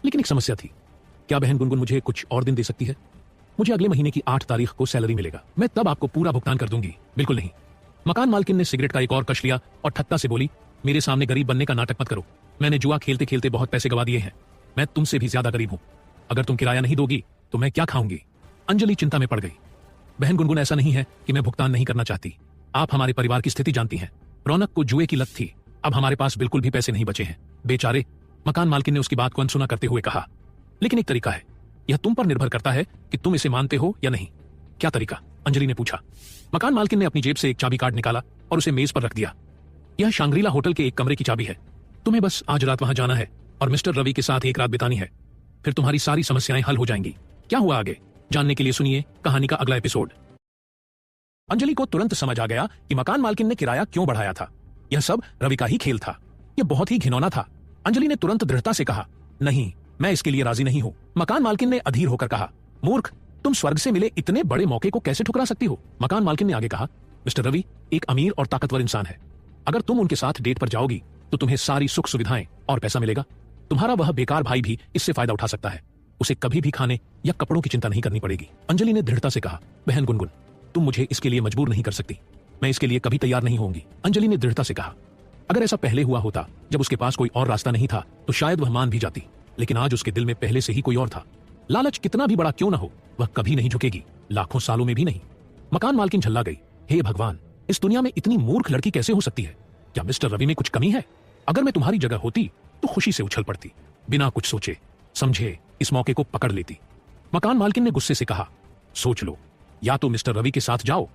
लेकिन एक समस्या थी। क्या बहन गुनगुन मुझे कुछ और दिन दे सकती है? मुझे अगले महीने की 8 तारीख को सैलरी मिलेगा, मैं तब आपको पूरा भुगतान कर दूंगी। बिल्कुल नहीं। मकान मालकिन ने सिगरेट का एक और कश लिया और ठत्ता से बोली, मेरे सामने गरीब बनने का नाटक मत करो। मैंने जुआ खेलते खेलते बहुत पैसे गवा दिए हैं। मैं तुमसे भी ज्यादा गरीब हूं। अगर तुम किराया नहीं दोगी तो मैं क्या खाऊंगी? अंजलि चिंता में पड़ गई। बहन गुनगुन, ऐसा नहीं है कि मैं भुगतान नहीं करना चाहती। आप हमारे परिवार की स्थिति जानती हैं। रौनक को जुए की लत थी। अब हमारे पास बिल्कुल भी पैसे नहीं बचे हैं। बेचारे, मकान मालकिन ने उसकी बात को अनसुना करते हुए कहा। लेकिन एक तरीका है, यह तुम पर निर्भर करता है कि तुम इसे मानते हो या नहीं। क्या तरीका? अंजलि ने पूछा। मकान मालकिन ने अपनी जेब से एक चाबी कार्ड निकाला और उसे मेज पर रख दिया। यह शांग्रीला होटल के एक कमरे की चाबी है। तुम्हें बस आज रात वहां जाना है और मिस्टर रवि के साथ एक रात बितानी है। फिर तुम्हारी सारी समस्याएं हल हो जाएंगी। क्या हुआ आगे जानने के लिए सुनिए कहानी का अगला एपिसोड। अंजलि को तुरंत समझ आ गया कि मकान मालकिन ने किराया क्यों बढ़ाया था। यह सब रवि का ही खेल था। यह बहुत ही घिनौना था। अंजलि ने तुरंत दृढ़ता से कहा, नहीं, मैं इसके लिए राजी नहीं हूं। मकान मालकिन ने अधीर होकर कहा, मूर्ख, तुम स्वर्ग से मिले इतने बड़े मौके को कैसे ठुकरा सकती हो? मकान मालकिन ने आगे कहा, मिस्टर रवि एक अमीर और ताकतवर इंसान है। अगर तुम उनके साथ डेट पर जाओगी तो तुम्हें सारी सुख सुविधाएं और पैसा मिलेगा। तुम्हारा वह बेकार भाई भी इससे फायदा उठा सकता है। उसे कभी भी खाने या कपड़ों की चिंता नहीं करनी पड़ेगी। अंजलि ने दृढ़ता से कहा, बहन गुनगुन, तुम मुझे इसके लिए मजबूर नहीं कर सकती। मैं इसके लिए कभी तैयार नहीं होंगी। अंजलि ने दृढ़ता से कहा। अगर ऐसा पहले हुआ होता, जब उसके पास कोई और रास्ता नहीं था, तो शायद वह मान भी जाती। लेकिन आज उसके दिल में पहले से ही कोई और था। लालच कितना भी बड़ा क्यों न हो, वह कभी नहीं झुकेगी, लाखों सालों में भी नहीं। मकान मालकिन झल्ला गई। हे भगवान, इस दुनिया में इतनी मूर्ख लड़की कैसे हो सकती है? क्या मिस्टर रवि में कुछ कमी है? अगर मैं तुम्हारी जगह होती तो खुशी से उछल पड़ती, बिना कुछ सोचे समझे इस मौके को पकड़ लेती। मकान मालकिन ने गुस्से से कहा, सोच लो, या तो मिस्टर रवि के साथ जाओ